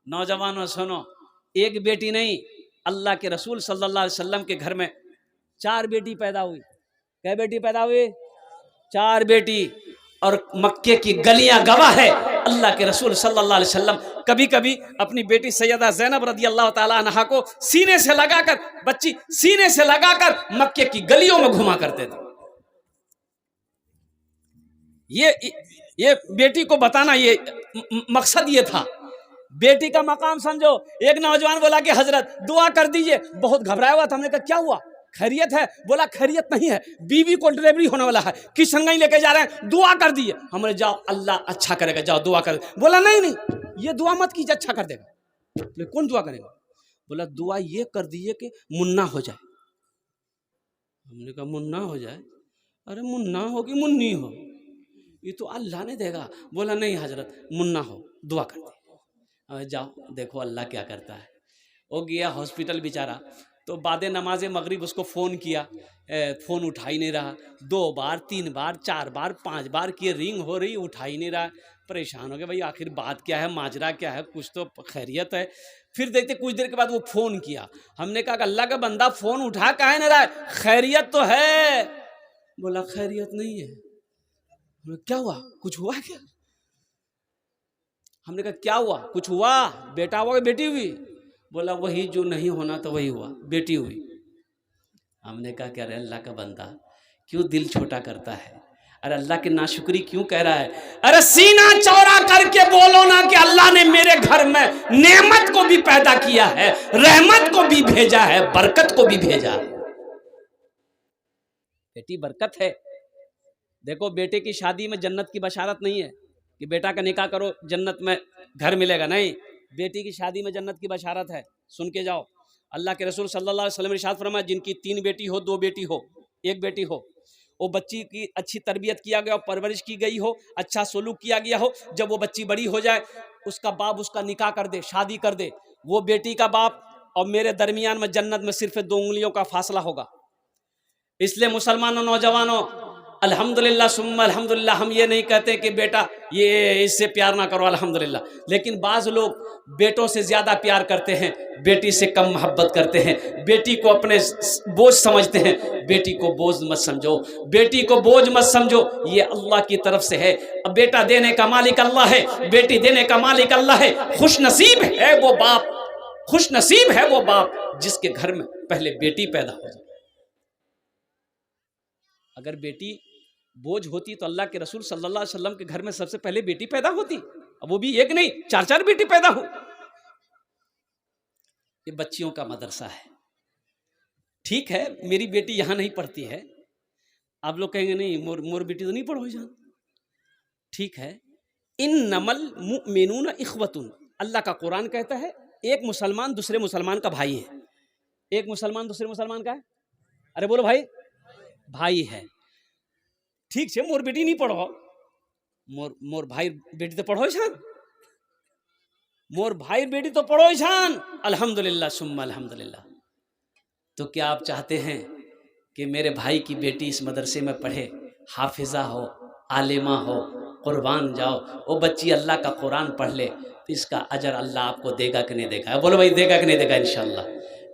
[SPEAKER 1] नौजवानों सुनो, एक बेटी नहीं, अल्लाह के रसूल सल्लल्लाहु अलैहि वसल्लम के घर में 4 बेटी पैदा हुई। क्या बेटी पैदा हुई? 4 बेटी। और मक्के की गलियां गवाह है, अल्लाह के रसूल सल्लल्लाहु अलैहि वसल्लम कभी कभी अपनी बेटी सैयदा ज़ैनब रज़ी अल्लाह ताला अन्हा को सीने से लगाकर, बच्ची सीने से लगाकर मक्के की गलियों में घुमा करते थे। ये बेटी को बताना, ये मकसद ये था। बेटी का मकाम समझो। एक नौजवान बोला कि हजरत दुआ कर दीजिए। बहुत घबराया हुआ था। हमने कहा क्या हुआ, खैरियत है? बोला खैरियत नहीं है, बीवी को डिलीवरी होने वाला है, किशनगंज लेके जा रहे हैं, दुआ कर दिए। हमने जाओ अल्लाह अच्छा करेगा, जाओ दुआ कर। बोला नहीं नहीं, ये दुआ मत कीजिए, अच्छा कर देगा। बोले कौन दुआ करेगा? बोला दुआ ये कर दीजिए कि मुन्ना हो जाए। हमने कहा मुन्ना हो जाए? अरे मुन्ना हो कि मुन्नी हो, ये तो अल्लाह ने देगा। बोला नहीं हजरत, मुन्ना हो, दुआ कर दे। जाओ देखो अल्लाह क्या करता है। वो गया हॉस्पिटल बेचारा, तो बाद नमाज मगरिब उसको फ़ोन किया, फ़ोन उठा ही नहीं रहा। 2 बार 3 बार 4 बार 5 बार किए, रिंग हो रही, उठा ही नहीं रहा। परेशान हो गए, भाई आखिर बात क्या है, माजरा क्या है, कुछ तो खैरियत है। फिर देखते कुछ देर के बाद वो फ़ोन किया। हमने कहा अल्लाह का बंदा फ़ोन उठा काहे नहीं रहा है, खैरियत तो है? बोला खैरियत नहीं है। क्या हुआ, कुछ हुआ क्या? हमने कहा क्या हुआ, कुछ हुआ? बेटा हुआ कि बेटी हुई? बोला वही जो नहीं होना तो वही हुआ, बेटी हुई। हमने कहा क्या रे अल्लाह का बंदा, क्यों दिल छोटा करता है? अरे अल्लाह की नाशुक्री क्यों कह रहा है? अरे सीना चौड़ा करके बोलो ना कि अल्लाह ने मेरे घर में नेमत को भी पैदा किया है, रहमत को भी भेजा है, बरकत को भी भेजा है। बेटी बरकत है। देखो बेटे की शादी में जन्नत की बशारत नहीं है कि बेटा का निकाह करो जन्नत में घर मिलेगा, नहीं। बेटी की शादी में जन्नत की बशारत है, सुन के जाओ। अल्लाह के रसूल सल्लल्लाहु अलैहि वसल्लम ने इरशाद फरमाया जिनकी 3 बेटी हो, 2 बेटी हो, 1 बेटी हो, वो बच्ची की अच्छी तरबियत किया गया, परवरिश की गई हो, अच्छा सलूक किया गया हो, जब वो बच्ची बड़ी हो जाए उसका बाप उसका निकाह कर दे, शादी कर दे, वो बेटी का बाप और मेरे दरमियान में जन्नत में सिर्फ 2 उंगलियों का फासला होगा। इसलिए मुसलमानों, नौजवानों, अल्हम्दुलिल्लाह सुम्मा अल्हम्दुलिल्लाह, हम ये नहीं कहते कि बेटा ये इससे प्यार ना करो, अल्हम्दुलिल्लाह, लेकिन बाज़ लोग बेटों से ज़्यादा प्यार करते हैं, बेटी से कम मोहब्बत करते हैं, बेटी को अपने बोझ समझते हैं। बेटी को बोझ मत समझो, बेटी को बोझ मत समझो, ये अल्लाह की तरफ से है। अब बेटा देने का मालिक अल्लाह है, बेटी देने का मालिक अल्लाह है। खुश नसीब है वो बाप, खुश नसीब है वो बाप जिसके घर में पहले बेटी पैदा हो जाए। अगर बेटी बोझ होती तो अल्लाह के रसूल सल्लल्लाहु अलैहि वसल्लम के घर में सबसे पहले बेटी पैदा होती, अब वो भी एक नहीं 4-4 बेटी पैदा हो। ये बच्चियों का मदरसा है। ठीक है, मेरी बेटी यहां नहीं पढ़ती है, आप लोग कहेंगे नहीं मोर बेटी तो नहीं पढ़ो जान, ठीक है। इन नमल मुमिनून इख्वतुन, अल्लाह का कुरान कहता है एक मुसलमान दूसरे मुसलमान का भाई है। एक मुसलमान दूसरे मुसलमान का है, अरे बोलो भाई, भाई है। ठीक से मोर बेटी नहीं पढ़ो, मोर भाई बेटी तो पढ़ो छान, मोर भाई बेटी तो पढ़ो छान, अल्हम्दुलिल्लाह सुम्मा अल्हम्दुलिल्लाह। तो क्या आप चाहते हैं कि मेरे भाई की बेटी इस मदरसे में पढ़े, हाफिजा हो, आलिमा हो, कुर्बान जाओ, वो बच्ची अल्लाह का कुरान पढ़ ले तो इसका अजर अल्लाह आपको देगा कि नहीं देगा? बोलो भाई, देगा कि नहीं देगा? इंशाअल्लाह।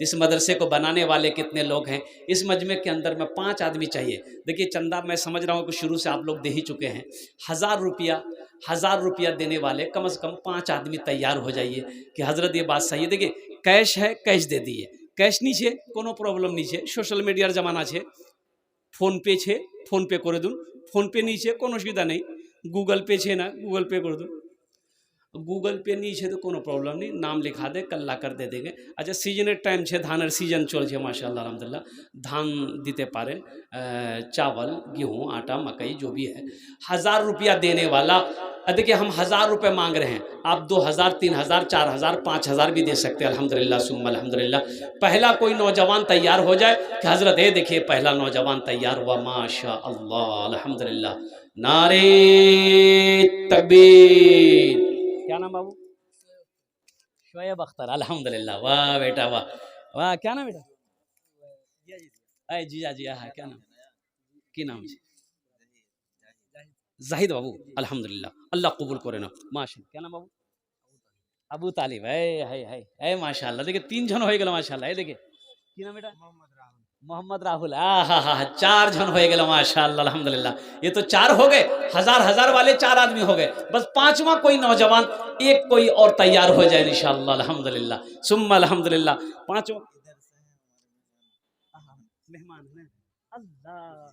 [SPEAKER 1] इस मदरसे को बनाने वाले कितने लोग हैं? इस मजमे के अंदर में 5 आदमी चाहिए। देखिए चंदा मैं समझ रहा हूँ कि शुरू से आप लोग दे ही चुके हैं। 1000 रुपया देने वाले कम से कम 5 आदमी तैयार हो जाइए कि हज़रत ये बात सही है। देखिए कैश है, कैश दे दिए, कैश नहीं छे कोनो प्रॉब्लम नहीं छे, सोशल मीडियार जमाना छे, फोन पे छे फोन पे करे दूँ, फोन पे नहीं छे कोनो सुविधा नहीं, गूगल पे छे ना गूगल पे कर दूँ, गूगल पे नहीं छे तो कोनो प्रॉब्लम नहीं, नाम लिखा दे कल्ला कर दे देंगे। अच्छा सीजन टाइम छे, धानर सीजन चलছে माशाल्लाह अल्हम्दुलिल्लाह, धान दीते पारे, चावल गेहूँ आटा मकई जो भी है। 1000 रुपया देने वाला, देखिए हम 1000 रुपये मांग रहे हैं, आप 2000 3000 4000 5000 भी दे सकते हैं। अल्हम्दुलिल्लाह सुम्मा अल्हम्दुलिल्लाह। पहला कोई नौजवान तैयार हो जाए कि हज़रत ये देखिए पहला नौजवान तैयार हुआ, माशा अल्लाह अल्हम्दुलिल्लाह, नारे तकबीर। क्या नाम बाबू? शोएब अख्तर, अल्हम्दुलिल्लाह, वाह बेटा वाह वाह। क्या नाम बेटा? अरे जीजा जी, हाँ क्या नाम, की नाम जी? जाहिद बाबू, अल्हम्दुलिल्लाह, अल्लाह कबूल करे ना, माशा। क्या नाम बाबू? अबू तालिब है माशाल्लाह। देखिए 3 जन हो गए माशाल्लाह। देखिए की नाम बेटा? मोहम्मद राहुल। हा 4 जन हो गए माशाल्लाह अल्हम्दुलिल्लाह। ये तो 4 हो गए, 1000 वाले 4 आदमी हो गए, बस 5वां कोई नौजवान एक कोई और तैयार हो जाए इंशाअल्लाह अल्हम्दुलिल्लाह सुम्मा अल्हम्दुलिल्लाह। 5वां मेहमान है अल्लाह,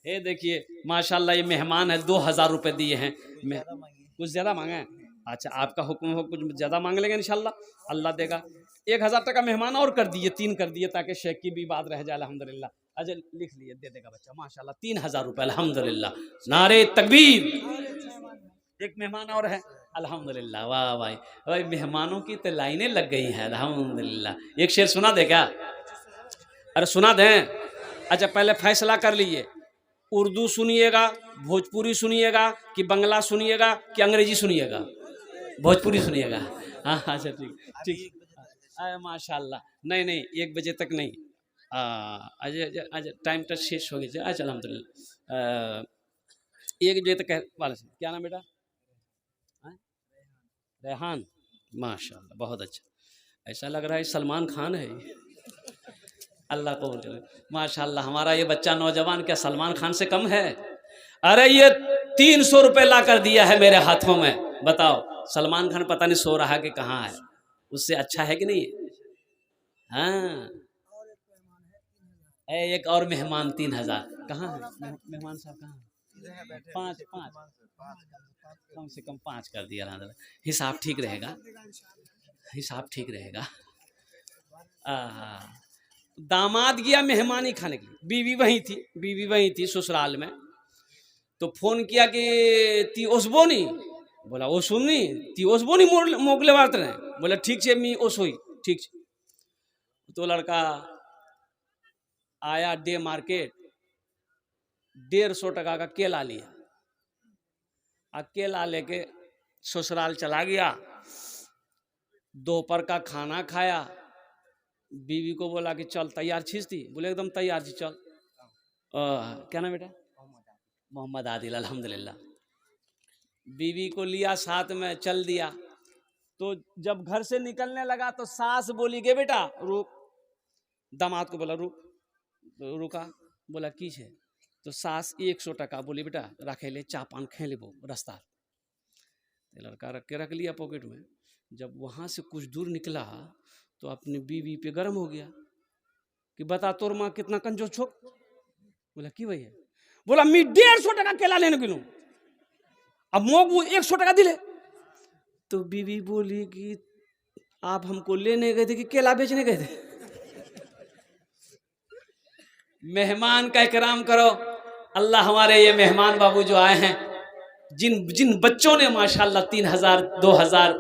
[SPEAKER 1] हे देखिए माशाल्लाह ये मेहमान है, 2000 रुपए दिए हैं, कुछ ज़्यादा मांगे हैं? अच्छा आपका हुक्म हो, कुछ ज़्यादा मांग लेंगे इंशाल्लाह अल्लाह देगा। 1000 टका मेहमान और कर दिए, 3 कर दिए ताकि शेख की भी बात रह जाए अल्हम्दुलिल्लाह। अच्छा लिख लिए, दे देगा बच्चा माशाल्लाह, 3000 रुपये अल्हम्दुलिल्लाह, नारे तकबीर। एक मेहमान और है अल्हम्दुलिल्लाह, वाह भाई भाई मेहमानों की तो लाइनें लग गई हैं अल्हम्दुलिल्लाह। एक शेर सुना दे क्या? अरे सुना दें। अच्छा पहले फैसला कर लीजिए, उर्दू सुनिएगा, भोजपुरी सुनिएगा कि बंगला सुनिएगा कि अंग्रेजी सुनिएगा? भोजपुरी सुनिएगा। हाँ अच्छा ठीक ठीक, माशाल्लाह। नहीं 1 बजे तक नहीं, अच्छा टाइम टच शेष हो गया। अच्छा अल्हम्दुलिल्लाह 1 बजे तक वाला। क्या नाम बेटा? रेहान, माशाल्लाह बहुत अच्छा, ऐसा लग रहा है सलमान खान है। अल्लाह को माशाल्लाह, हमारा ये बच्चा नौजवान क्या सलमान खान से कम है? अरे ये 300 रुपये ला कर दिया है मेरे हाथों में, बताओ सलमान खान पता नहीं सो रहा कि कहाँ है, उससे अच्छा है कि नहीं? हाँ एक और मेहमान 3000 कहाँ है? मेहमान साहब कहाँ है? 5 कम से कम 5 कर दिया, हिसाब ठीक रहेगा, हिसाब ठीक रहेगा। दामाद गया मेहमानी खाने के लिए, बीवी वहीं थी ससुराल में, तो फोन किया कि ती ओसबोनी, बोला ओसुनी ती ओसबोनी मोकले बात रहे, बोला ठीक है मी ओसोई ठीक है। तो लड़का आया डे मार्केट, 150 टका का केला लिया, केला लेके ससुराल चला गया, दोपहर का खाना खाया, बीवी को बोला कि चल तैयार छीस थी, बोले एकदम तैयार थी चल। क्या नाम बेटा? मोहम्मद आदिल। अल्हम्दुलिल्लाह। बीवी को लिया साथ में, चल दिया। तो जब घर से निकलने लगा तो सास बोली गे बेटा रुक, दामाद को बोला रुक, रुका, बोला की है? तो सास 100 टका बोली बेटा रखे ले, चा पान खे लेबो रास्ता। लड़का रख के रख लिया पॉकेट में। जब वहाँ से कुछ दूर निकला तो अपनी बीवी पे गर्म हो गया कि बता तोर माँ कितना कंजूस छोक। बोला की भैया? बोला मैं 150 टका केला लेने गेलूं, अब मोगू 100 टका दिले। तो बीवी बोली कि आप हमको लेने गए थे कि केला बेचने गए थे? मेहमान का इकराम करो। अल्लाह हमारे ये मेहमान बाबू जो आए हैं, जिन बच्चों ने माशाल्लाह 3000, 2000,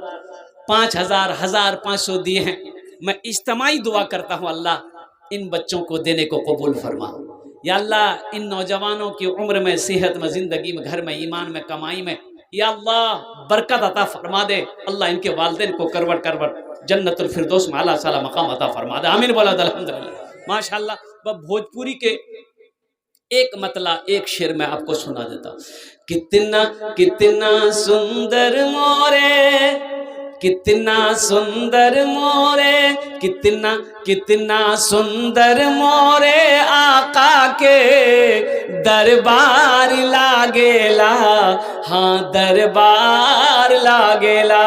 [SPEAKER 1] 5000, 1500 दिए हैं, मैं इज्तिमाई दुआ करता हूँ अल्लाह इन बच्चों को देने को कबूल फरमा। या अल्लाह इन नौजवानों की उम्र में, सेहत में, जिंदगी में, घर में, ईमान में, कमाई में या अल्लाह बरकत अता फरमा दे। अल्लाह इनके वालिदैन को करवट करवट जन्नतुल फिरदौस में आला साला मकाम अता फरमा दे। आमीन बोला अल्हम्दुलिल्लाह। माशाल्लाह। वह भोजपुरी के एक मतला, एक शेर में आपको सुना देता हूँ। कितना कितना सुंदर मोरे, कितना सुंदर मोरे, कितना कितना सुंदर मोरे आका के दरबार लागेला, हाँ दरबार लागेला।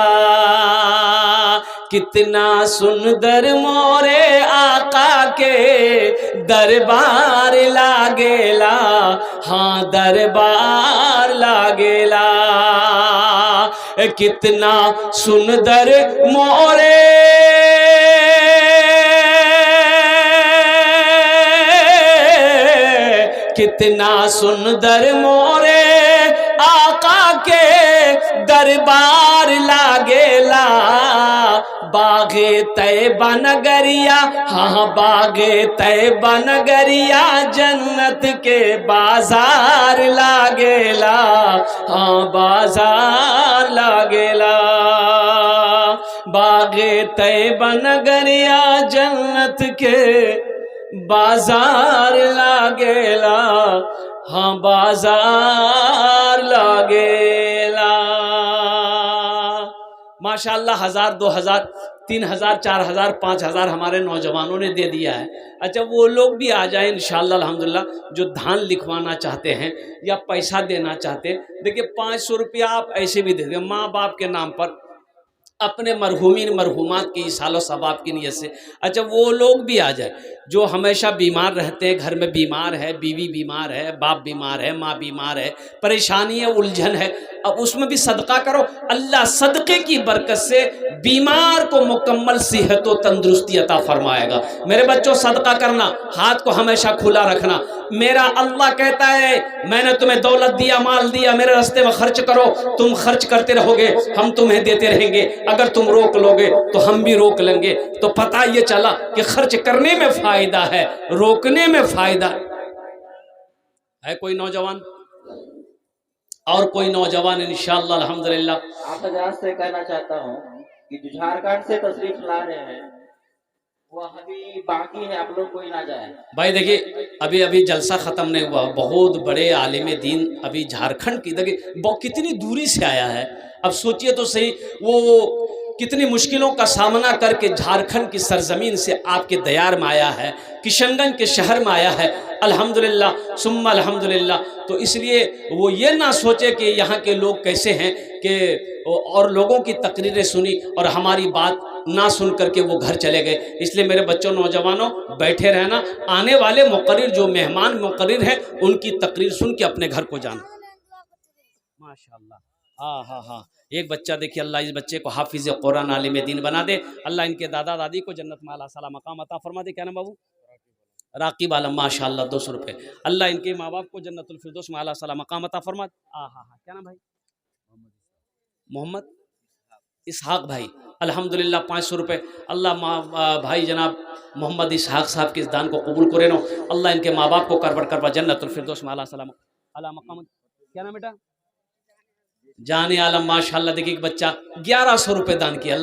[SPEAKER 1] कितना सुंदर मोरे आका के दरबार लागेला, हाँ दरबार लागेला। कितना सुंदर मोरे कितना सुंदर मोरे आका के दरबार लागेला। बागे तैबा नगरिया, हाँ बागे तैबा नगरिया जन्नत के बाजार लागेला, हाँ बाजार लागेला। बागे तैबा नगरिया जन्नत के बाजार लागेला, हाँ बाजार लागेला। माशाअल्लाह 1000, 2000, 3000, 4000, 5000 हमारे नौजवानों ने दे दिया है। अच्छा वो लोग भी आ जाए इंशाअल्लाह अल्हम्दुलिल्लाह जो धान लिखवाना चाहते हैं या पैसा देना चाहते हैं। देखिए 500 रुपया आप ऐसे भी दे दें माँ बाप के नाम पर, अपने मरहूमीन मरहूमात की इसालो सवाब की नीयत से। अच्छा वो लोग भी आ जाए जो हमेशा बीमार रहते हैं, घर में बीमार है, बीवी बीमार है, बाप बीमार है, माँ बीमार है, परेशानी है, उलझन है, अब उसमें भी सदका करो। अल्लाह सदक़े की बरकत से बीमार को मुकम्मल सेहत व तंदुरुस्ती अता फरमाएगा। मेरे बच्चों सदका करना, हाथ को हमेशा खुला रखना। मेरा अल्लाह कहता है मैंने तुम्हें दौलत दिया, माल दिया, मेरे रास्ते में खर्च करो। तुम खर्च करते रहोगे, हम तुम्हें देते रहेंगे। अगर तुम रोक लोगे तो हम भी रोक लेंगे। तो पता ये चला कि खर्च करने में फायदा है, रोकने में फायदा है। कोई नौजवान और कोई नौजवान इंशाअल्लाह अल्हम्दुलिल्लाह।
[SPEAKER 2] आप हजरात से कहना चाहता हूँ कि जो झारखंड से तशरीफ ला रहे हैं वो अभी बाकी है, आप लोग कोई ना जाए।
[SPEAKER 1] भाई देखिए अभी अभी जलसा ख़त्म नहीं हुआ, बहुत बड़े आलिम दीन अभी झारखंड की, देखिए कितनी दूरी से आया है। अब सोचिए तो सही वो कितनी मुश्किलों का सामना करके झारखंड की सरजमीन से आपके दयार में आया है, किशनगंज के शहर में आया है। अल्हम्दुलिल्लाह सुम्मा अल्हम्दुलिल्लाह। तो इसलिए वो ये ना सोचे कि यहाँ के लोग कैसे हैं कि और लोगों की तकरीरें सुनी और हमारी बात ना सुन करके वो घर चले गए। इसलिए मेरे बच्चों नौजवानों बैठे रहना, आने वाले मुकर्रिर जो मेहमान मुकर्रिर हैं उनकी तकरीर सुन के अपने घर को जाना। माशाअल्लाह। हाँ हाँ हाँ। एक बच्चा देखिए अल्लाह इस बच्चे को हाफिज़ कुरान आलिम दीन बना दे। अल्लाह इनके दादा दादी को जन्नत में आला साला मकाम अता फरमा दे। क्या नाम बाबू? राकीब आलम। माशाअल्लाह 200 रुपये। अल्लाह इनके माँ बाप को जन्नतुल फिरदौस में आला साला मकाम अता फरमा दे। हाँ हाँ हाँ। क्या नाम भाई? मोहम्मद इसहाक भाई। अल्हम्दुलिल्लाह 500 रुपये। अल्लाह भाई जनाब मोहम्मद इसहाक साहब के इस दान को कबूल करे नो। अल्लाह इनके माँ बाप को करबट करवा जन्नतुल फिरदौस में आला सलाम अला मकाम। क्या नाम बेटा? जाने आलम माशाल्लाह। देखिए एक बच्चा 1100 रुपये दान किया।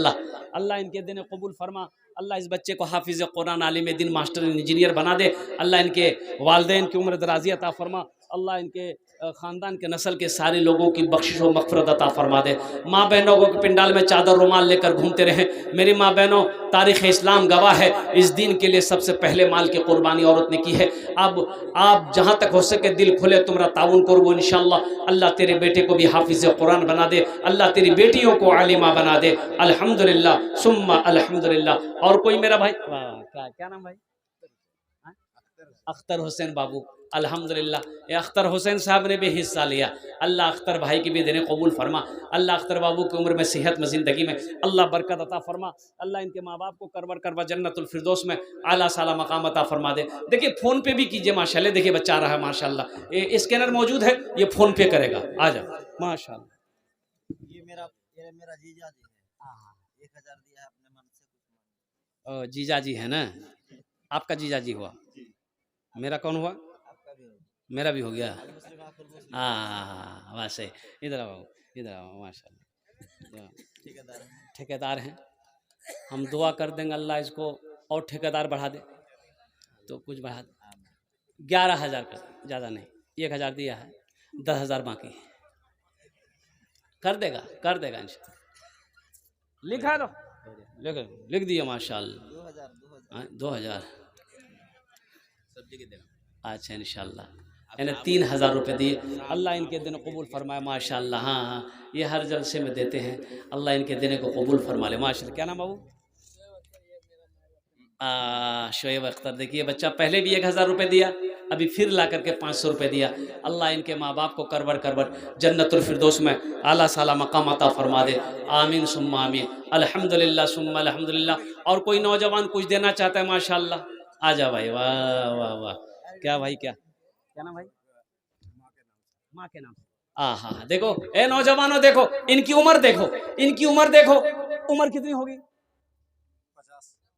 [SPEAKER 1] अल्लाह इनके दिन कबूल फरमा। अल्लाह इस बच्चे को हाफिज़ कुरान, आलिम दिन, मास्टर, इंजीनियर बना दे। अल्लाह इनके वालिदैन की उम्र दराज़ी अता फरमा। अल्लाह इनके ख़ानदान के नस्ल के सारे लोगों की बख्शिश व मग़फ़िरत अता फरमा दे। माँ बहनों को पिंडाल में चादर रुमाल लेकर घूमते रहें। मेरी माँ बहनों, तारीख़ इस्लाम गवाह है, इस दीन के लिए सबसे पहले माल की क़ुरबानी औरत ने की है। अब आप जहाँ तक हो सके दिल खोले तुम्हारा ताउन करो इंशाअल्लाह। अल्लाह तेरे बेटे को भी हाफिज़ कुरान बना दे, अल्लाह तेरी बेटियों को आलिमा बना दे। अल्हम्दुलिल्लाह सुम्मा अल्हम्दुलिल्लाह। और कोई मेरा भाई, क्या नाम भाई? अख्तर हुसैन बाबू, अल्हम्दुलिल्लाह। ये अख्तर हुसैन साहब ने भी हिस्सा लिया। अल्लाह अख्तर भाई की भी देने कबूल फरमा। अल्लाह अख्तर बाबू की उम्र में, सेहत में, ज़िंदगी में अल्लाह बरकत अता फरमा। अल्लाह इनके माँ बाप को करवर करवा जन्नतुल फिरदौस में आला साला मकाम अता फरमा दे। देखिए फ़ोन पे भी कीजिए माशाल्लाह। देखिए बच्चा आ रहा है माशाल्लाह, ये स्कैनर मौजूद है, ये फ़ोन पे करेगा। आ जाओ माशाल्लाह।
[SPEAKER 3] ये मेरा जीजा जी है। 1000 दिया है अपने मन से कुछ।
[SPEAKER 1] जीजा जी है ना, आपका जीजा जी हुआ, मेरा कौन हुआ?
[SPEAKER 3] आपका भी होगा।
[SPEAKER 1] मेरा भी हो गया।
[SPEAKER 3] मुस्लिम आखिर मुस्लिम
[SPEAKER 1] हाँ बस है। इधर आओ, इधर आओ माशाल्लाह।
[SPEAKER 3] ठेकेदार है।
[SPEAKER 1] ठेकेदार हैं, हम दुआ कर देंगे अल्लाह इसको और ठेकेदार बढ़ा दे तो कुछ बढ़ा दे। 11,000 कर, ज़्यादा नहीं, 1,000 दिया है, 10,000 बाकी कर देगा इंशाअल्लाह। लिखा है तो लिख दिया माशाल्लाह।
[SPEAKER 3] 2000
[SPEAKER 1] 2000
[SPEAKER 3] सब जगह देगा।
[SPEAKER 1] अच्छा इंशाअल्लाह। यानी 3,000 रुपये दिए। अल्लाह इनके दिन कबूल फरमाए माशाल्लाह। हाँ, ये हर जलसे में देते हैं। अल्लाह इनके देने को कबूल फरमा ले माशाल्लाह। क्या नाम बाबू? शोएब अख्तर। देखिए बच्चा पहले भी 1,000 रुपये दिया, अभी फिर ला करके 500 रुपये दिया। अल्लाह इनके माँ बाप को करवर जन्नतुल फिरदौस में आला साला मकाम अता फरमा दे। आमीन सुम्मा आमीन। अल्हम्दुलिल्लाह सुम्मा अल्हम्दुलिल्लाह। और कोई नौजवान कुछ देना चाहता है माशाल्लाह, आ जा भाई। वाह वाह वाह, क्या भाई, क्या नाम भाई? माँ के नाम से। हाँ, देखो ए नौजवानों, देखो इनकी उम्र देखो, उम्र कितनी होगी?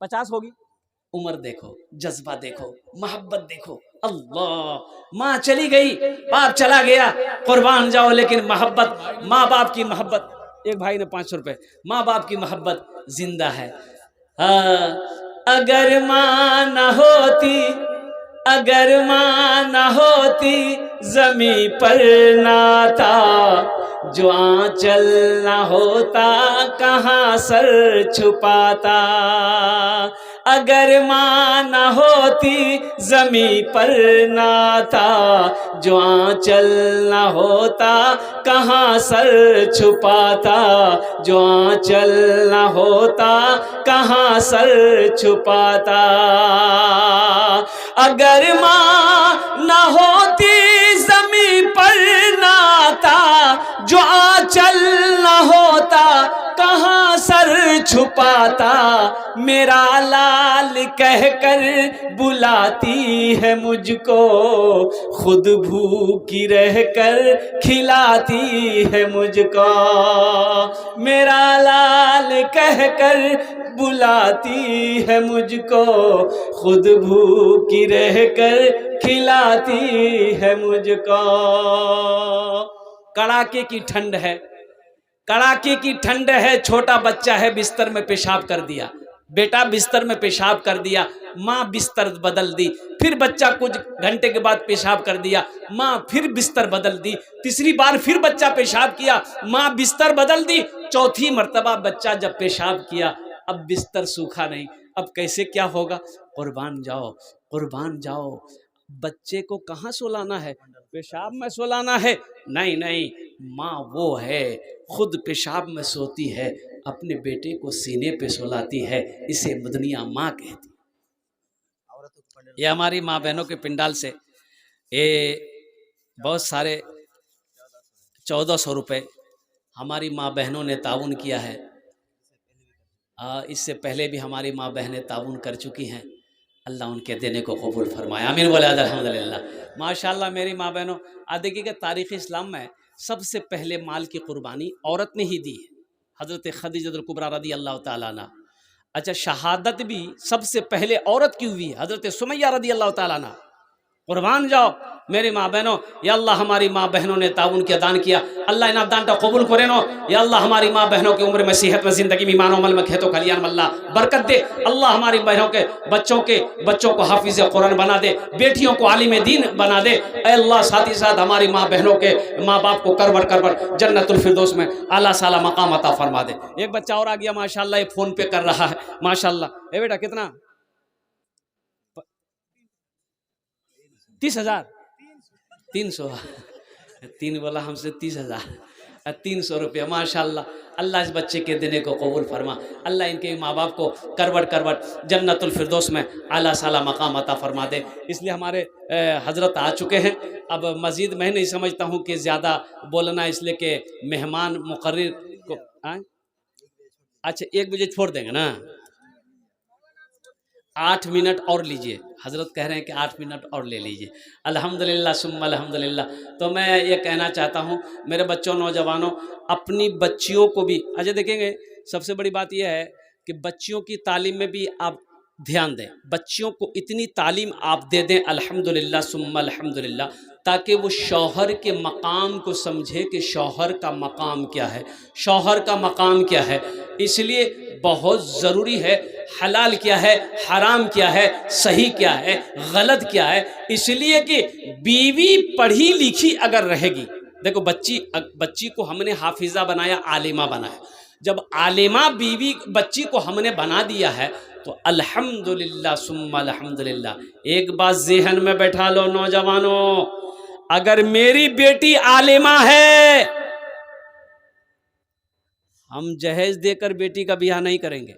[SPEAKER 1] 50 होगी। उम्र देखो, जज्बा देखो, मोहब्बत देखो। अल्लाह, माँ चली गई, बाप चला गया, कुर्बान जाओ, लेकिन मोहब्बत, माँ बाप की मोहब्बत। एक भाई ने 500 रुपये, माँ बाप की मोहब्बत जिंदा है। अगर माँ न होती जमी पर नाता, जो आंचल न होता कहाँ सर छुपाता। अगर माँ न होती जमी पर नाता, जो आंचल न होता कहाँ सर छुपाता। जो आंचल न होता कहाँ सर छुपाता। अगर माँ न होती जमी पर नाता, जो आंचल न होता कहाँ सर छुपाता। मेरा लाल कहकर बुलाती है मुझको, खुद भूखी रहकर खिलाती है मुझको। मेरा लाल कहकर बुलाती है मुझको, खुद भूखी रहकर खिलाती है मुझको। कड़ाके की ठंड है, छोटा बच्चा है, बिस्तर में पेशाब कर दिया। बेटा बिस्तर में पेशाब कर दिया, माँ बिस्तर बदल दी। फिर बच्चा कुछ घंटे के बाद पेशाब कर दिया, माँ फिर बिस्तर बदल दी। तीसरी बार फिर बच्चा पेशाब किया, माँ बिस्तर बदल दी। चौथी मर्तबा बच्चा जब पेशाब किया, अब बिस्तर सूखा नहीं, अब कैसे क्या होगा? कुर्बान जाओ। बच्चे को कहाँ सुलाना है? पेशाब में सुलाना है? नहीं, माँ वो है, खुद पेशाब में सोती है, अपने बेटे को सीने पे सुलाती है। इसे दुनिया माँ कहती। ये हमारी माँ बहनों के पिंडाल से ये बहुत सारे 1400 रुपये हमारी माँ बहनों ने ताउन किया है। इससे पहले भी हमारी माँ बहनें ताउन कर चुकी हैं। अल्लाह उनके देने को कबूल फरमाए। आमीन बोले अल्हम्दुलिल्लाह। माशाल्लाह मेरी माँ बहनों, देखिएगा तारीख़ इस्लाम में सबसे पहले माल की कुर्बानी औरत ने ही दी है, हज़रत खदीजतुल कुबरा रदी अल्लाह ताला अन्हा। अच्छा, शहादत भी सबसे पहले औरत की हुई है, हज़रत सुमैया रदी अल्लाह ताला अन्हा। कुर्बान जाओ मेरी माँ बहनों। या अल्लाह हमारी माँ बहनों ने ताउन किया, दान किया, अल्लाह इना दान कबूल करे नो। या अल्लाह हमारी माँ बहनों की उम्र में, सेहत में, जिंदगी में, ईमान अमल में, खेतों खलियान में अल्लाह बरकत दे। अल्लाह हमारी बहनों के बच्चों को हाफिज कुरान बना दे, बेटियों को आलिम दीन बना दे। ऐ अल्लाह साथ ही साथ हमारी माँ बहनों के माँ बाप को करवर जन्नतुल फिरदौस में आला साला मकाम अता फरमा दे। एक बच्चा और आ गया माशाल्लाह, ये फोन पे कर रहा है माशाल्लाह। ए बेटा कितना? 30,000 300 तीन बोला हमसे 30,000 300 रुपया माशाल्लाह। अल्लाह इस बच्चे के देने को कबूल फरमा। अल्लाह इनके माँ बाप को करवट जन्नतुल फिरदौस में आला साला मकाम अता फरमा दे। इसलिए हमारे हजरत आ चुके हैं। अब मज़ीद मैं नहीं समझता हूँ कि ज़्यादा बोलना, इसलिए कि मेहमान मुकर्रिर को अच्छा 1 बजे छोड़ देंगे ना। 8 मिनट और लीजिए, हजरत कह रहे हैं कि 8 मिनट और ले लीजिए। अल्हम्दुलिल्लाह सुम्मा अल्हम्दुलिल्लाह। तो मैं ये कहना चाहता हूँ मेरे बच्चों, नौजवानों, अपनी बच्चियों को भी अच्छा देखेंगे। सबसे बड़ी बात यह है कि बच्चियों की तालीम में भी आप ध्यान दें। बच्चियों को इतनी तालीम आप दे दें अल्हम्दुलिल्लाह सुम्मा अल्हम्दुलिल्लाह, ताकि वो शौहर के मकाम को समझे कि शौहर का मकाम क्या है, शौहर का मकाम क्या है। इसलिए बहुत ज़रूरी है हलाल क्या है, हराम क्या है, सही क्या है, गलत क्या है। इसलिए कि बीवी पढ़ी लिखी अगर रहेगी, देखो बच्ची को हमने हाफिज़ा बनाया, आलिमा बनाया। जब आलिमा बीवी बच्ची को हमने बना दिया है तो अल्हम्दुलिल्लाह सुम्मा अल्हम्दुलिल्लाह। एक बात ज़हन में बैठा लो नौजवानों, अगर मेरी बेटी आलिमा है, हम जहेज देकर बेटी का ब्याह नहीं करेंगे।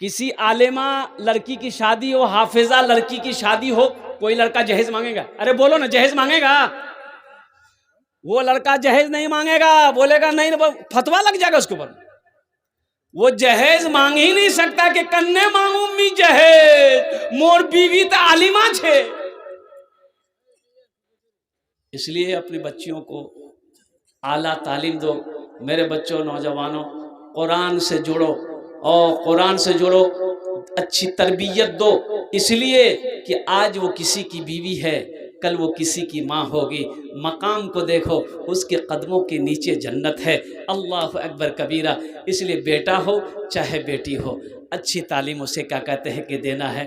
[SPEAKER 1] किसी आलिमा लड़की की शादी हो, हाफिजा लड़की की शादी हो, कोई लड़का जहेज मांगेगा? अरे बोलो ना, जहेज मांगेगा? वो लड़का जहेज नहीं मांगेगा, बोलेगा नहीं, फतवा लग जाएगा उसके ऊपर। वो जहेज मांग ही नहीं सकता कि कन्ने मांगू मी जहेज, मोर बीवी तो आलिमा छे। इसलिए अपनी बच्चियों को आला तालीम दो। मेरे बच्चों, नौजवानों, कुरान से जुड़ो और कुरान से जुड़ो, अच्छी तरबियत दो। इसलिए कि आज वो किसी की बीवी है, कल वो किसी की माँ होगी। मकाम को देखो, उसके कदमों के नीचे जन्नत है। अल्लाह अकबर कबीरा। इसलिए बेटा हो चाहे बेटी हो, अच्छी तालीम उसे क्या कहते हैं कि देना है।